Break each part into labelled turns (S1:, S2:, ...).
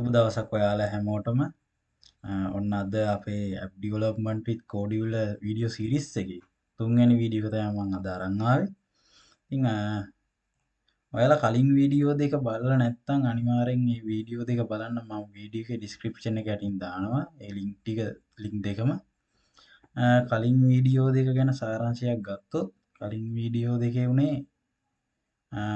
S1: සුබ දවසක් ඔයාලා හැමෝටම. ඔන්න අද අපේ ඇප් ඩිවලොප්මන්ට් විත් කෝඩියුල වීඩියෝ සීරීස් එකේ තුන්වෙනි වීඩියෝ එක තමයි මම අද අරන් ආවේ. ඉතින් ඔයාලා කලින් වීඩියෝ දෙක බලලා නැත්නම් අනිවාර්යෙන් මේ වීඩියෝ දෙක බලන්න. මම වීඩියෝ එකේ ඩිස්ක්‍රිප්ෂන් එක යටින් දානවා ඒ ලින්ක් දෙකම. කලින් වීඩියෝ දෙක ගැන සාරාංශයක් ගත්තොත් කලින් වීඩියෝ දෙකේ උනේ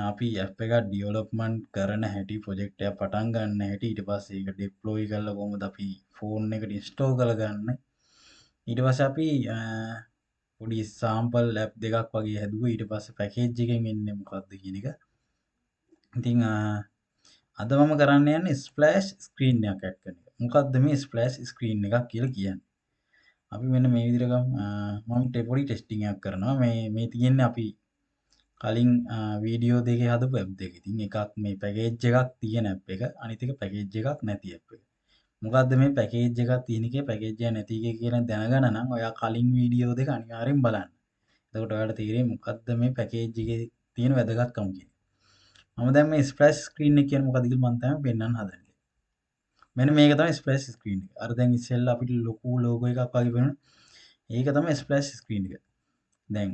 S1: අපි ඇප් එකක් ඩිවලොප්මන්ට් කරන හැටි, ප්‍රොජෙක්ට් එකක් පටන් ගන්න හැටි, ඊට පස්සේ ඒක ඩිප්ලොයි කරලා කොහොමද අපි ෆෝන් එකට ඉන්ස්ටෝල් කරගන්නේ, ඊට පස්සේ අපි පොඩි සාම්පල් ඇප් දෙකක් වගේ හැදුවා. ඊට පස්සේ පැකේජ් එකෙන් එන්නේ මොකක්ද කියන එක. ඉතින් අද මම කරන්න යන්නේ ස්ප්ලෑෂ් ස්ක්‍රීන් එකක් ඇඩ් කරන එක. මොකක්ද මේ ස්ප්ලෑෂ් ස්ක්‍රීන් එකක් කියලා කියන්නේ? අපි මෙන්න මේ විදිහට මම පොඩි ටෙස්ටිං එකක් කරනවා. මේ තියෙන්නේ අපි කලින් වීඩියෝ දෙකේ හදපු ඇප් දෙක. ඉතින් එකක් මේ පැකේජ් එකක් තියෙන ඇප් එක, අනිත් එක පැකේජ් එකක් නැති ඇප් එක. මොකද්ද මේ පැකේජ් එකක් තියෙන එකේ පැකේජ් එක නැති එකේ කියලා දැනගන්න නම් ඔයා කලින් වීඩියෝ දෙක අනිවාර්යෙන් බලන්න. එතකොට ඔයාලට තේරෙයි මොකද්ද මේ පැකේජ් එකේ තියෙන වැදගත්කම කියන්නේ. මම දැන් මේ ස්ප්ලෑෂ් ස්ක්‍රීන් එක කියන්නේ මොකද්ද කියලා මම තමයි පෙන්වන්න හදන්නේ. මෙන්න මේක තමයි ස්ප්ලෑෂ් ස්ක්‍රීන් එක. අර දැන් ඉස්සෙල්ලා අපිට ලොකු ලෝගෝ එකක් වගේ වෙනවා. ඒක තමයි ස්ප්ලෑෂ් ස්ක්‍රීන් එක. දැන්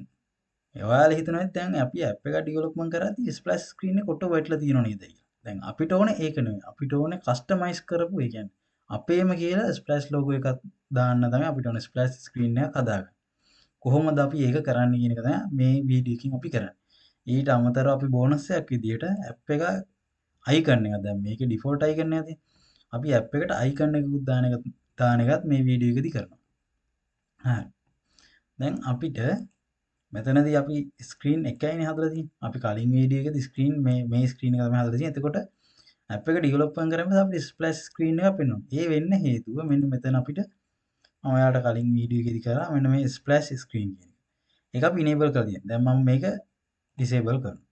S1: ඔයාලා හිතනවා දැන් අපි ඇප් එක ඩෙවලොප්මන්ට් කරද්දී ස්ප්ලෑෂ් ස්ක්‍රීන් එක කොට වැටලා තියෙනව නේද කියලා. දැන් අපිට ඕනේ ඒක නෙවෙයි. අපිට ඕනේ කස්ටමයිස් කරපු, ඒ කියන්නේ අපේම කියලා ස්ප්ලෑෂ් ලෝගෝ එකක් දාන්න තමයි අපිට ඕනේ ස්ප්ලෑෂ් ස්ක්‍රීන් එකක් හදාගන්න. කොහොමද අපි ඒක කරන්නේ කියන එක තමයි මේ වීඩියෝ එකකින් අපි කරන්නේ. ඊට අමතරව අපි බෝනස් එකක් විදියට ඇප් එක අයිකන් එක, දැන් මේකේ ඩිෆෝල්ට් අයිකන් එකක් තියෙන්නේ. අපි ඇප් එකට අයිකන් එකකුත් දාන එකත් මේ වීඩියෝ එකේදී කරනවා. හරි. දැන් අපිට මෙතනදී අපි ස්ක්‍රීන් එකයිනේ හදලා තියෙන්නේ. අපි කලින් වීඩියෝ එකේදී ස්ක්‍රීන් මේ ස්ක්‍රීන් එක තමයි හදලා තියෙන්නේ. එතකොට ඇප් එක ඩෙවලොප්මන්ට් කරාම අපිට ස්ප්ලෑෂ් ස්ක්‍රීන් එකක් පෙන්වනවා. ඒ වෙන්න හේතුව මෙන්න මෙතන අපිට මම ඔයාලට කලින් වීඩියෝ එකේදී කරා මෙන්න මේ ස්ප්ලෑෂ් ස්ක්‍රීන් කියන එක. ඒක අපි ඉනේබල් කරලා තියෙනවා. දැන් මම මේක ඩිසේබල් කරනවා.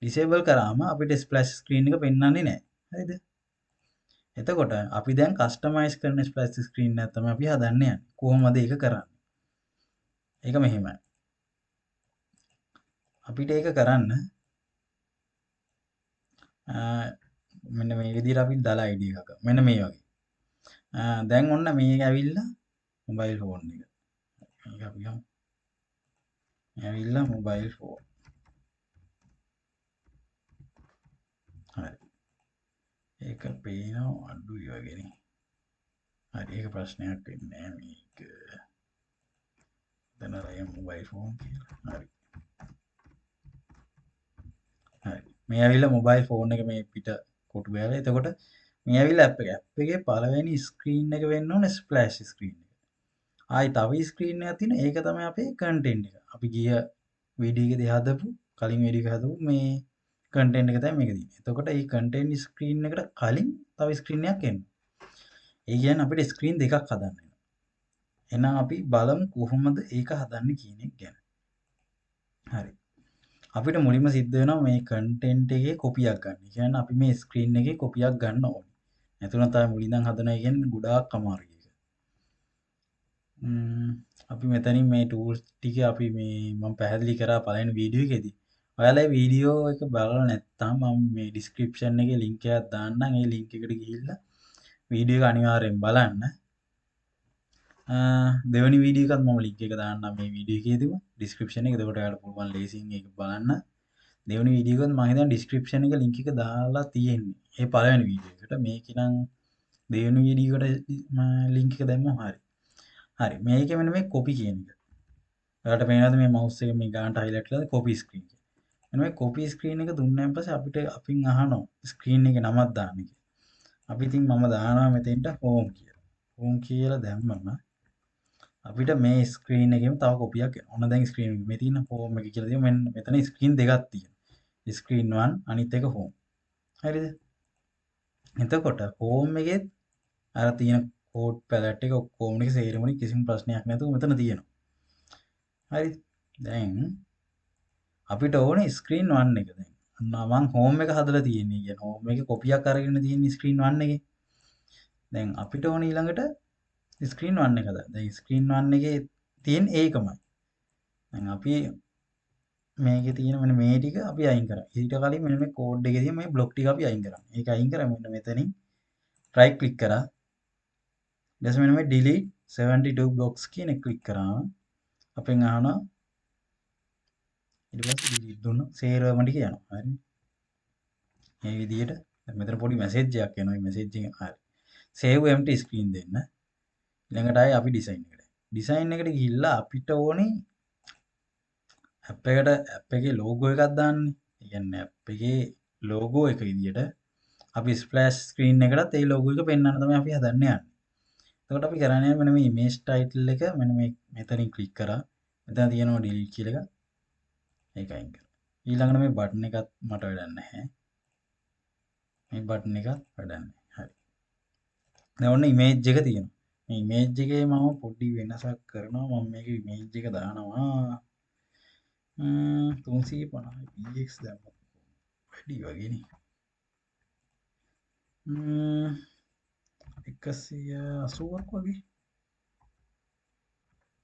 S1: ඩිසේබල් කරාම අපිට ස්ප්ලෑෂ් ස්ක්‍රීන් එක පෙන්වන්නේ නැහැ. හරිද? එතකොට අපි දැන් කස්ටමයිස් කරන ස්ප්ලෑෂ් ස්ක්‍රීන් එක තමයි අපි හදන්න යන්නේ. කොහොමද ඒක කරන්නේ? ඒක මෙහෙමයි. අපිට ඒක කරන්න මෙන්න මේ විදිහට අපි දාලා ID එකක්. මෙන්න මේ වගේ. දැන් ඔන්න මේක ඇවිල්ලා මොබයිල් ෆෝන් එක. මේක අපි ගමු. ඇවිල්ලා මොබයිල් ෆෝන්. හරි. ඒක පේනවා අඩුයි වගේනේ. හරි, ඒක ප්‍රශ්නයක් වෙන්නේ නැහැ මේක. දැන් අර මොබයිල් ෆෝන් කියලා. හරි. හරි. මේ ඇවිල්ලා මොබයිල් ෆෝන් එක මේ පිට කොටු ගාලා. එතකොට මේ ඇවිල්ලා ඇප් එක. ඇප් එකේ පළවෙනි ස්ක්‍රීන් එක වෙන්න ඕනේ ස්ප්ලෑෂ් ස්ක්‍රීන් එක. ආයි තව ස්ක්‍රීන් එකක් තියෙන. ඒක තමයි අපේ කන්ටෙන්ට් එක. අපි ගිය වීඩියෝ එකේදී හදපු, කලින් වීඩියෝ එක හදපු මේ කන්ටෙන්ට් එක තමයි මේක තියෙන්නේ. එතකොට මේ කන්ටෙන්ට් ස්ක්‍රීන් එකට කලින් තව ස්ක්‍රීන් එකක් එනවා. ඒ කියන්නේ අපිට ස්ක්‍රීන් දෙකක් හදන්න වෙනවා. එහෙනම් අපි බලමු කොහොමද ඒක හදන්නේ කියන එක ගැන. හරි. අපිට මුලින්ම සිද්ධ වෙනවා මේ කන්ටෙන්ට් එකේ කොපියක් ගන්න. ඒ කියන්නේ අපි මේ ස්ක්‍රීන් එකේ කොපියක් ගන්න ඕනේ. නැතුණා තමයි මුලින්ම හදනවා කියන්නේ ගොඩාක් අමාරුයි ඒක. අපි මෙතනින් මේ ටූල්ස් ටික අපි මේ මම පැහැදිලි කරා පළවෙනි වීඩියෝ එකේදී. ඔයාලා වීඩියෝ එක බලලා නැත්නම් මම මේ ඩිස්ක්‍රිප්ෂන් එකේ ලින්ක් එකක් දාන්නම්. ඒ ලින්ක් එකට ගිහිල්ලා වීඩියෝ එක අනිවාර්යෙන් බලන්න. දෙවෙනි වීඩියෝ එකත් මම ලින්ක් එක දාන්නම් මේ වීඩියෝ එකේදීම ඩිස්ක්‍රිප්ෂන් එකේ. එතකොට ඔයාලට පුළුවන් ලේසියෙන් ඒක බලන්න. දෙවෙනි වීඩියෝ එකත් මම හිතන්නේ ඩිස්ක්‍රිප්ෂන් එකේ ලින්ක් එක දාලා තියෙන්නේ. ඒ පළවෙනි වීඩියෝ එකට. මේක නම් දෙවෙනි වීඩියෝ එකට ලින්ක් එක දැම්මම හරි. හරි. මේකේ මෙන්න මේ කොපි කියන එක. ඔයාලට පේනවද මේ මවුස් එක මේ ගානට හයිලයිට් කරලා කොපි ස්ක්‍රීන් එක. මෙන්න මේ කොපි ස්ක්‍රීන් එක දුන්නාන් පස්සේ අපිට අපින් අහනවා ස්ක්‍රීන් එකේ නමක් දාන්න කියලා. අපි ඉතින් මම දානවා මෙතෙන්ට හෝම් කියලා. හෝම් කියලා දැම්මම අපිට මේ ස්ක්‍රීන් එකේම තව කොපියක් එනවා. ඔන්න දැන් ස්ක්‍රීන් එකේ මේ තියෙන හෝම් එක කියලා තියෙනවා. මෙන්න මෙතන ස්ක්‍රීන් දෙකක් තියෙනවා. ස්ක්‍රීන් 1 අනිත් එක හෝම්. හරිද? එතකොට හෝම් එකේ අර තියෙන කෝඩ් පැලට් එක ඔක්කොම ටික සේරමනේ කිසිම ප්‍රශ්නයක් නැතුව මෙතන තියෙනවා. හරි. දැන් අපිට ඕනේ ස්ක්‍රීන් 1 එක දැන්. මම හෝම් එක හදලා තියෙන්නේ. කියන්නේ හෝම් එකේ කොපියක් අරගෙන තියෙන ස්ක්‍රීන් 1 එකේ. දැන් අපිට ඕනේ ඊළඟට ස්ක්‍රීන් 1 එක හදන්න. දැන් ස්ක්‍රීන් 1 එකේ තියෙන ඒකමයි. දැන් අපි මේකේ තියෙන මෙන්න මේ ටික අපි අයින් කරා. ඊට කලින් මෙන්න මේ කෝඩ් එකේ තියෙන මේ බ්ලොක් ටික අපි අයින් කරා. ඒක අයින් කරා මෙන්න මෙතනින් රයිට් ක්ලික් කරා. ඊට පස්සේ මෙන්න මේ delete 72 blocks කියන එක ක්ලික් කරාම අපෙන් අහනවා ඊට පස්සේ delete දුන්නා සේරම ටික යනවා. හරිනේ. මේ විදිහට දැන් මෙතන පොඩි මැසේජ් එකක් එනවා. මේ මැසේජ් එකෙන් හරි. save empty screen දෙන්න. ඊළඟට ආයේ අපි ඩිසයින් එකට. ඩිසයින් එකට ගිහිල්ලා අපිට ඕනේ ඇප් එකේ ලෝගෝ එකක් දාන්නේ. ඒ කියන්නේ ඇප් එකේ ලෝගෝ එක විදියට අපි ස්ප්ලෑෂ් ස්ක්‍රීන් එකටත් ඒ ලෝගෝ එක පෙන්වන්න තමයි අපි හදන්න යන්නේ. එතකොට අපි කරන්නේ මෙන්න මේ ඉමේජ් ටයිටල් එක මෙන්න මේ මෙතනින් ක්ලික් කරා. මෙතන තියෙනවා ඩිලීට් කියලා එක. ඒක අයින් කරා. ඊළඟට මේ බටන් එකත් මට වැඩක් නැහැ. මේ බටන් එකත් වැඩක් නැහැ. හරි. දැන් ඔන්න ඉමේජ් එක තියෙනවා. මේ ඉමේජ් එකේ මම පොඩි වෙනසක් කරනවා. මම මේක ඉමේජ් එක දානවා 350 px දැම්මොත් වැඩි වගේනේ. 180ක් වගේ.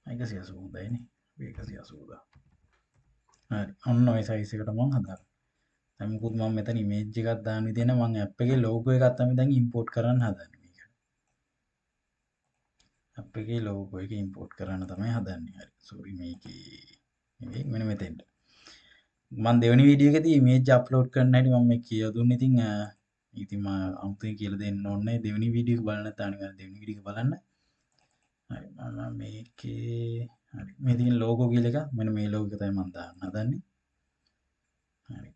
S1: 180 හොඳයිනේ. 180 දා. හරි. ඔන්න ඔය සයිස් එකට මම හදාගන්නවා. දැන් මුකුත් මම මෙතන ඉමේජ් එකක් දාන්න විදිහ නැහැ. මම ඇප් එකේ ලෝගෝ එකක් තමයි දැන් ඉම්පෝට් කරන්න හදන්නේ මේක. ඇප් එකේ ලෝගෝ එක ඉම්පෝට් කරන්න තමයි හදන්නේ. හරි. සෝරි මේකේ මෙන්න මෙතෙන්ට. මම දෙවෙනි වීඩියෝ එකේදී ඉමේජ් අප්ලෝඩ් කරන්න හැටි මම මේ කියලා දුන්නේ. ඉතින් මම අමුතුවෙන් කියලා දෙන්න ඕනේ දෙවෙනි වීඩියෝ එක බලන්න නැත්නම් අනිවාර්යෙන් දෙවෙනි වීඩියෝ එක බලන්න. හරි. මම මේකේ හරි. මේ තියෙන ලෝගෝ කියලා එක මෙන්න මේ ලෝගෝ එක තමයි මම දාන්න හදන්නේ. හරි.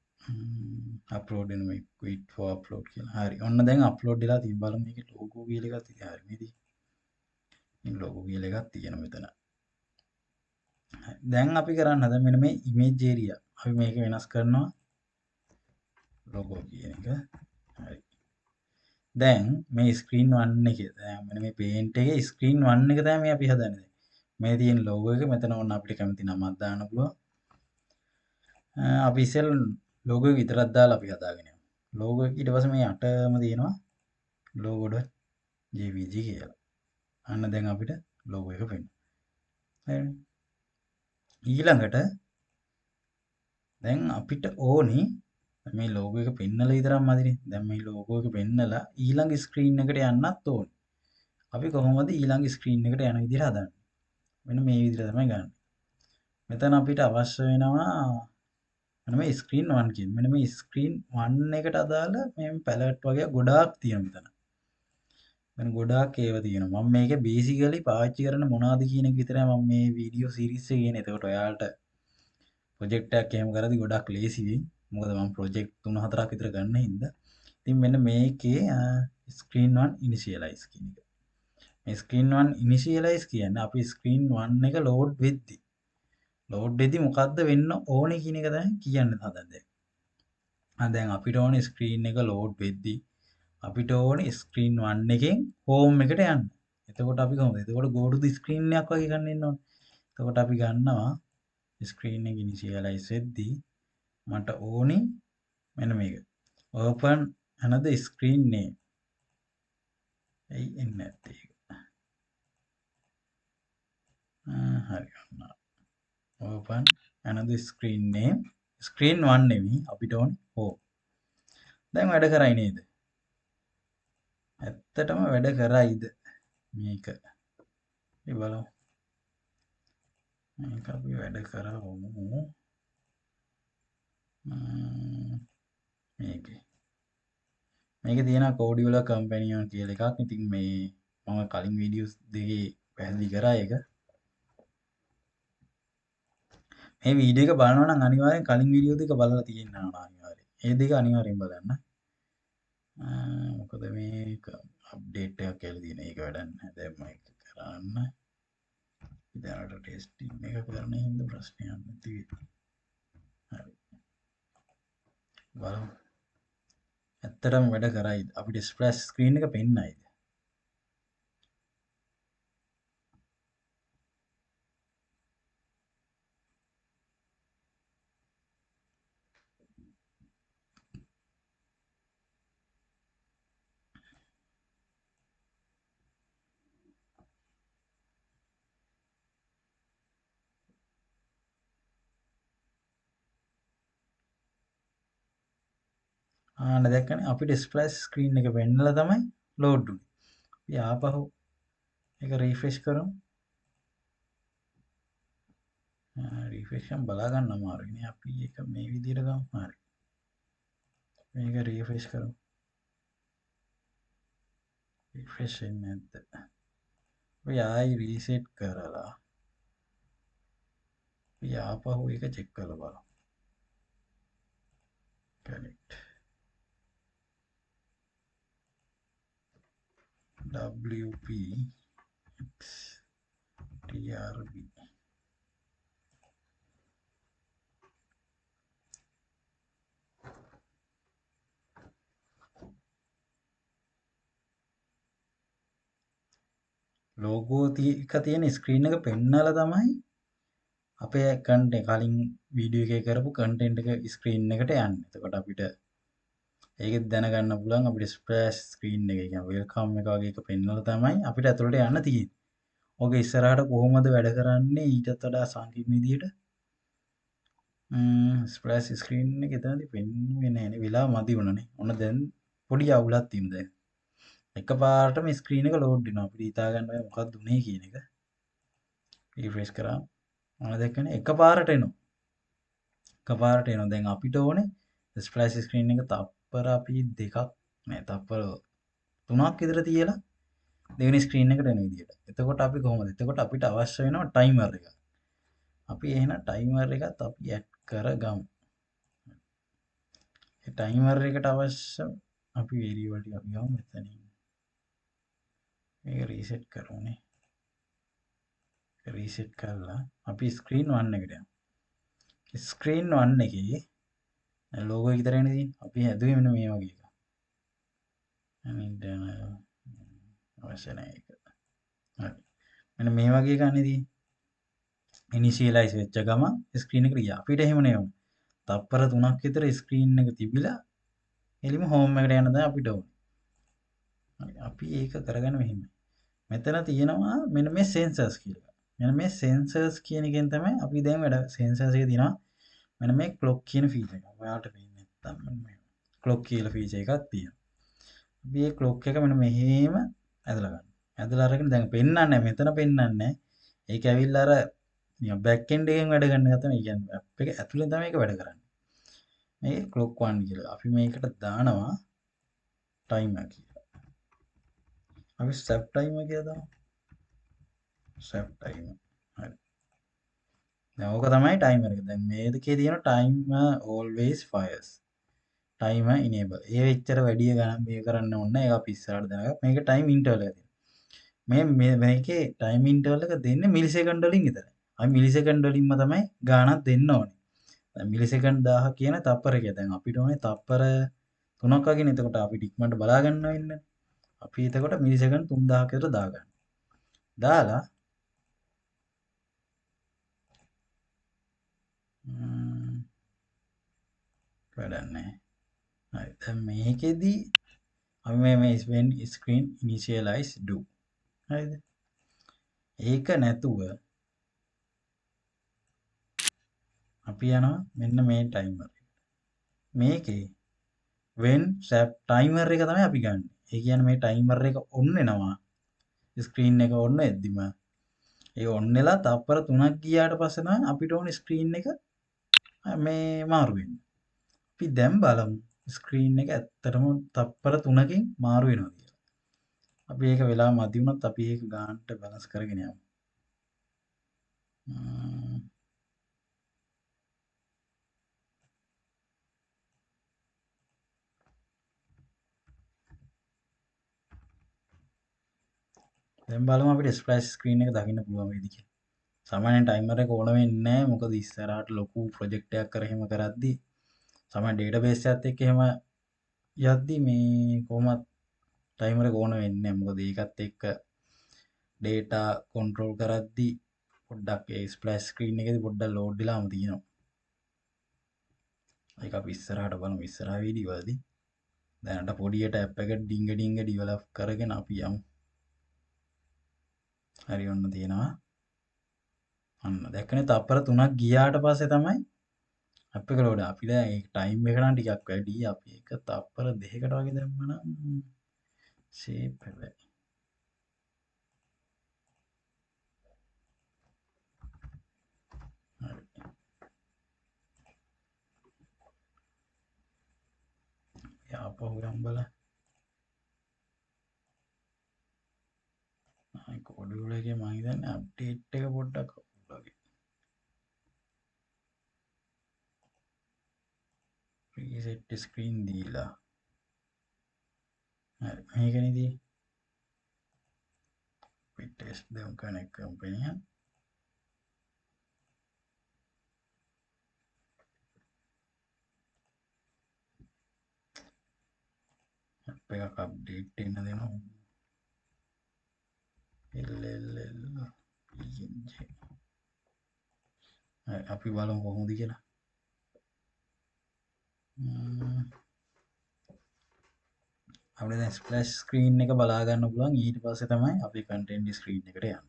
S1: අප්ලෝඩ් වෙන මේ wait for upload කියලා. හරි. ඔන්න දැන් අප්ලෝඩ් වෙලා තියෙන බලමු මේකේ ලෝගෝ කියලා එකක් තියෙනවා. හරි. මේ ලෝගෝ කියලා එකක් තියෙනවා මෙතන. හරි. දැන් අපි කරන්න හදන්නේ මෙන්න මේ ඉමේජ් ඒරියා. අපි මේක වෙනස් කරනවා ලෝගෝ කියන එක. හරි. දැන් මේ ස්ක්‍රීන් 1 එකේ දැන් මෙන්න මේ පේන්ට් එකේ ස්ක්‍රීන් 1 එක තමයි අපි හදන්නේ. මේ තියෙන ලෝගෝ එක මෙතන ඕන අපිට කැමති නමක් දාන්න පුළුවන්. අපි ඉස්සෙල් ලෝගෝ එක විතරක් දාලා අපි හදාගෙන යමු. ලෝගෝ එක ඊට පස්සේ මේ අටම තියෙනවා logo.jpg කියලා. අන්න දැන් අපිට ලෝගෝ එක පෙන්වනවා. හරිනේ. ඊළඟට දැන් අපිට ඕනි මේ ලෝගෝ එක පෙන්නලා විතරක් මදිනේ. දැන් මේ ලෝගෝ එක පෙන්නලා ඊළඟ ස්ක්‍රීන් එකට යන්නත් ඕනේ. අපි කොහොමද ඊළඟ ස්ක්‍රීන් එකට යන විදිහට හදන්නේ? මෙන්න මේ විදිහට තමයි ගන්න. මෙතන අපිට අවශ්‍ය වෙනවා මෙන්න මේ ස්ක්‍රීන් 1 කියන. මෙන්න මේ ස්ක්‍රීන් 1 එකට අදාළ මේ පැලට් වගේ ගොඩාක් තියෙනවා මෙතන. මෙන්න ගොඩාක් ඒවා තියෙනවා. මම මේක බේසිකලි පාවිච්චි කරන්නේ මොනවද කියන එක විතරයි මම මේ වීඩියෝ සීරීස් එකේ කියන්නේ. එතකොට ඔයාලට ප්‍රොජෙක්ට් එකක් එහෙම කරද්දි ගොඩක් ලේසි වෙයි. මොකද මම ප්‍රොජෙක්ට් 3-4ක් විතර ගන්න හින්දා. ඉතින් මෙන්න මේකේ ස්ක්‍රීන් 1 ඉනිෂියලයිස් කියන එක. මේ ස්ක්‍රීන් 1 ඉනිෂියලයිස් කියන්නේ අපි ස්ක්‍රීන් 1 එක ලෝඩ් වෙද්දි මොකද්ද වෙන්න ඕනේ කියන එක තමයි කියන්න හදන්නේ. දැන් අපිට ඕනේ ස්ක්‍රීන් එක ලෝඩ් වෙද්දි අපිට ඕනේ ස්ක්‍රීන් 1 එකෙන් හෝම් එකට යන්න. එතකොට අපි කොහොමද? එතකොට go to the screen එකක් වගේ ගන්න ඉන්න ඕනේ. එතකොට අපි ගන්නවා ස්ක්‍රීන් එක ඉනිෂියලයිස් වෙද්දි මට ඕනේ මෙන්න මේක. open another screen name. එයි එන්නේ නැත්තේ ඒක. හරි. open another screen name. screen 1 නෙමෙයි අපිට ඕනේ home. දැන් වැඩ කරයි නේද? ඇත්තටම වැඩ කරයිද මේක? අපි බලමු. මේක අපි වැඩ කරමු. මේකේ තියෙනවා Codula Companion කියලා එකක්. ඉතින් මේ මම කලින් වීඩියෝස් දෙකේ පැහැදිලි කරා ඒක. මේ වීඩියෝ එක බලනවා නම් අනිවාර්යෙන් කලින් වීඩියෝ දෙක බලලා තියෙන්න ඕන අනිවාර්යෙන්. ඒ දෙක අනිවාර්යෙන් බලන්න. මොකද මේක අප්ඩේට් එකක් කියලා තියෙන එක වැඩක් නැහැ. දැන් මේක කරන්න. ඉතින් ටෙස්ටිං එක කරන හින්දා ප්‍රශ්නයක් නැති වෙයි. හරි. බලමු. ඇත්තටම වැඩ කරයිද? අපිට ස්ප්ලෑෂ් ස්ක්‍රීන් එක පෙන්නයිද? ආන්න දැක්කනේ අපිට ස්ප්ලෑෂ් ස්ක්‍රීන් එක පෙන්නලා තමයි ලෝඩ් උනේ. අපි ආපහු ඒක රිෆ්‍රෙෂ් කරමු. රිෆ්‍රෙෂ් එකෙන් බලා ගන්න අමාරුයිනේ. අපි ඒක මේ විදිහට ගමු. හරි. මේක රිෆ්‍රෙෂ් කරමු. රිෆ්‍රෙෂ් වෙන්නේ නැද්ද? අපි ආයි රීසෙට් කරලා අපි ආපහු ඒක චෙක් කරලා බලමු. connect WP TRB ලෝගෝ එක තියෙන ස්ක්‍රීන් එක පෙන්නලා තමයි අපේ කන්ටෙන්ට් කලින් වීඩියෝ එකේ කරපු කන්ටෙන්ට් එක ස්ක්‍රීන් එකට යන්නේ. එතකොට අපිට ඒකෙත් දැනගන්න පුළුවන් අපිට ස්ප්ලෑෂ් ස්ක්‍රීන් එක කියන්නේ වෙල්කම් එක වගේ එක පෙන්නලා තමයි අපිට ඇතුළට යන්න තියෙන්නේ. ඔක ඉස්සරහට කොහොමද වැඩ කරන්නේ ඊටත් වඩා සංකීර්ණ විදියට ස්ප්ලෑෂ් ස්ක්‍රීන් එක එතනදී පෙන්නුවේ නැහැ වෙලා මදි වුණානේ. ඔන්න දැන් පොඩි අවුලක් තියෙනවා දැන්. එකපාරටම ස්ක්‍රීන් එක ලෝඩ් වෙනවා. අපිට හිතා ගන්න බෑ මොකක්ද උනේ කියන එක. රිෆ්‍රෙෂ් කරා. මොන දැක්කනේ එකපාරට එනවා. එකපාරට එනවා. දැන් අපිට ඕනේ ස්ප්ලෑෂ් ස්ක්‍රීන් එක තප්පර අපි දෙකක් නෑ තප්පර 3ක් විතර තියලා දෙවෙනි ස්ක්‍රීන් එකට එන විදියට. එතකොට අපි කොහොමද? එතකොට අපිට අවශ්‍ය වෙනවා ටයිමර් එක. අපි එහෙනම් ටයිමර් එකත් අපි ඇඩ් කරගමු. ඒ ටයිමර් එකට අවශ්‍ය අපි වේරියබල් ටික අපි ගමු මෙතනින්. මේක රීසෙට් කරමුනේ. රීසෙට් කරලා අපි ස්ක්‍රීන් 1 එකට යමු. ස්ක්‍රීන් 1 එකේ ලෝගෝ එක විතරනේ තියෙන්නේ. අපි හැදුවේ මෙන්න මේ වගේ එකක්. අනිත් අවශ්‍ය නැහැ ඒක. හරි. මෙන්න මේ වගේ එකක් නේ තියෙන්නේ. ඉනිෂියලයිස් වෙච්ච ගමන් ස්ක්‍රීන් එකට ගියා. අපිට එහෙම නෙවෙයි. තප්පර 3ක් විතර ස්ක්‍රීන් එක තිබිලා එළිම හෝම් එකට යන්න දැන් අපිට ඕනේ. හරි. අපි ඒක කරගන්න මෙහෙමයි. මෙතන තියෙනවා මෙන්න මේ සෙන්සර්ස් කියලා. මෙන්න මේ සෙන්සර්ස් කියන එකෙන් තමයි අපි දැන් වැඩ සෙන්සර්ස් එකේ තියෙනවා මෙන්න මේ ක්ලොක් කියන ෆීචර් එක. ඔයාලට පේන්නේ නැත්තම් මෙන්න මේ ක්ලොක් කියලා ෆීචර් එකක් තියෙනවා. අපි මේ ක්ලොක් එක මෙන්න මෙහෙම ඇදලා ගන්න. ඇදලා අරගෙන දැන් පෙන්වන්නේ නැහැ. මෙතන පෙන්වන්නේ නැහැ. ඒක ඇවිල්ලා අර නිකන් බෑක් එන්ඩ් එකෙන් වැඩ ගන්න එක තමයි කියන්නේ. ඇප් එක ඇතුලෙන් තමයි ඒක වැඩ කරන්නේ. මේ ක්ලොක් 1 කියලා. අපි මේකට දානවා ටයිමර් කියලා. අපි ස්ටැප් ටයිමර් කියලා දාමු. ස්ටැප් ටයිමර්. හරි. දැන් ඕක තමයි ටයිමර් එක. දැන් මේ දෙකේ තියෙන timer always fires. Timer enable. ඒ වෙච්චර වැඩි ගණන් මේ කරන්න ඕනේ නැහැ. ඒක අපි ඉස්සරහට දැනගමු. මේක ටයිම් ඉන්ටර්වල් එක තියෙනවා. මේකේ ටයිම් ඉන්ටර්වල් එක දෙන්නේ මිලිසෙකන්ඩ් වලින් විතරයි. අපි මිලිසෙකන්ඩ් වලින්ම තමයි ගාණක් දෙන්න ඕනේ. දැන් මිලිසෙකන්ඩ් 1000 කියන තප්පරකේ දැන් අපිට ඕනේ තප්පර 3ක් වගේ නේ. එතකොට අපි ඉක්මනට බලා ගන්න වෙන්නේ. අපි එතකොට මිලිසෙකන්ඩ් 3000ක විතර දාගන්න. දාලා වැඩක් නැහැ. හරි. දැන් මේකෙදි අපි මේ when screen initialize do. හරිද? ඒක නැතුව අපි යනවා මෙන්න මේ ටයිමර් එකට. මේකේ when sap ටයිමර් එක තමයි අපි ගන්න. ඒ කියන්නේ මේ ටයිමර් එක ඔන් වෙනවා. ස්ක්‍රීන් එක ඔන් වෙද්දිම ඒ ඔන් වෙලා තප්පර 3ක් ගියාට පස්සේ තමයි අපිට ඕනේ ස්ක්‍රීන් එක මේ මාරු වෙන්න. අපි දැන් බලමු ස්ක්‍රීන් එක ඇත්තටම තප්පර 3කින් මාරු වෙනවා කියලා. අපි ඒක වෙලා මදි වුණොත් අපි ඒක ගානට බැලන්ස් කරගෙන යමු. දැන් බලමු අපිට ස්ප්ලෑෂ් ස්ක්‍රීන් එක දකින්න පුළුවන් වේද කියලා. සාමාන්‍යයෙන් ටයිමර් එක ඕන වෙන්නේ නැහැ. මොකද ඉස්සරහට ලොකු ප්‍රොජෙක්ට් එකක් කර එහෙම කරද්දී සාමාන්‍ය ඩේටාබේස් එකත් එක්ක එහෙම යද්දී මේ කොහොමත් ටයිමර් එක ඕන වෙන්නේ නැහැ. මොකද ඒකත් එක්ක ඩේටා කන්ට්‍රෝල් කරද්දී පොඩ්ඩක් ඒ ස්ප්ලෑෂ් ස්ක්‍රීන් එකේදී පොඩ්ඩක් ලෝඩ් වෙලාම තියෙනවා. ඒක අපි ඉස්සරහට බලමු ඉස්සරහ වීඩියෝ වලදී. දැනට පොඩියට ඇප් එක ඩිංග ඩිංග ඩිවෙලොප් කරගෙන අපි යමු. හරි ඔන්න තියෙනවා. අන්න දැක්කනේ තප්පර 3ක් ගියාට පස්සේ තමයි ඇප් එක ලෝඩ්. අපි දැන් ඒ ටයිම් එක නම් ටිකක් වැඩි. අපි ඒක තප්පර 2කට වගේ දැම්මනම් ෂේප් හැබැයි හරි ආපහු යම් බලන්න කෝඩියුල එකේ මම හිතන්නේ අප්ඩේට් එක පොඩ්ඩක් වගේ රීසෙට් ස්ක්‍රීන් දීලා හරි මේකනේදී අපි ටෙස්ට් දෙමු කනෙක්ට් කම්පැනි app එකක් අප්ඩේට් වෙන්න දෙනවා LLL PNG අපි බලමු කොහොමද කියලා අපිට දැන් ස්ප්ලෑෂ් ස්ක්‍රීන් එක බලා ගන්න පුළුවන් ඊට පස්සේ තමයි අපි කන්ටෙන්ට් ස්ක්‍රීන් එකට යන්නේ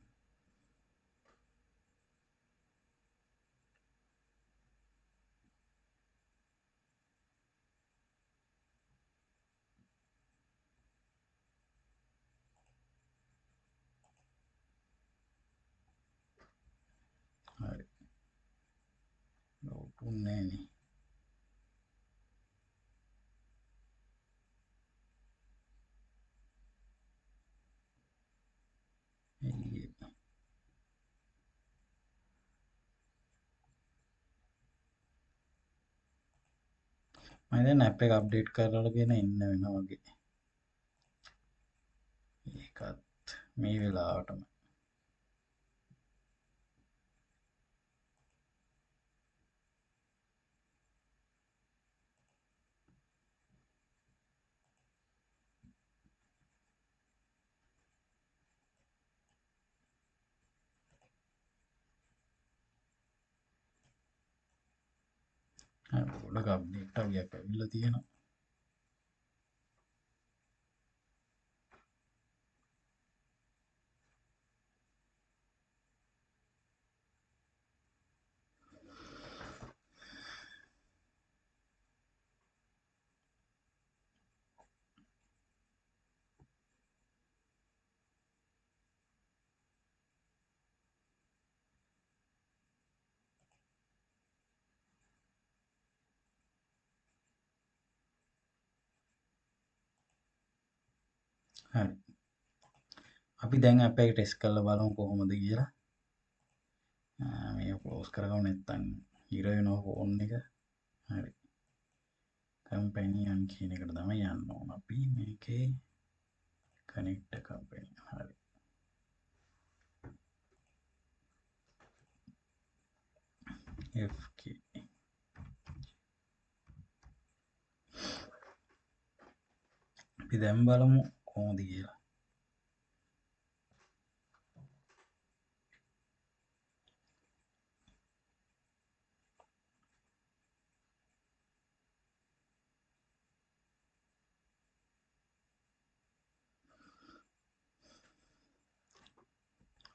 S1: හරි ලෝඩුන්නේ නේ මම දැන් app එක අප්ඩේට් කරලාගෙන ඉන්න වෙනවා වගේ ඒකත් මේ වෙලාවටම ගොඩක් අප්ඩේට් වගේක් ඇවිල්ලා තියෙනවා හරි අපි දැන් app එක ටෙස්ට් කරලා බලමු කොහොමද කියලා මේක ක්ලෝස් කරගමු නැත්තම් හිර වෙනවා ෆෝන් එක හරි කම්පැනියන් කියන එකට තමයි යන්න ඕන අපි මේකේ කනෙක්ට් කම්පැනි හරි FK අපි දැන් බලමු කොහොමද කියලා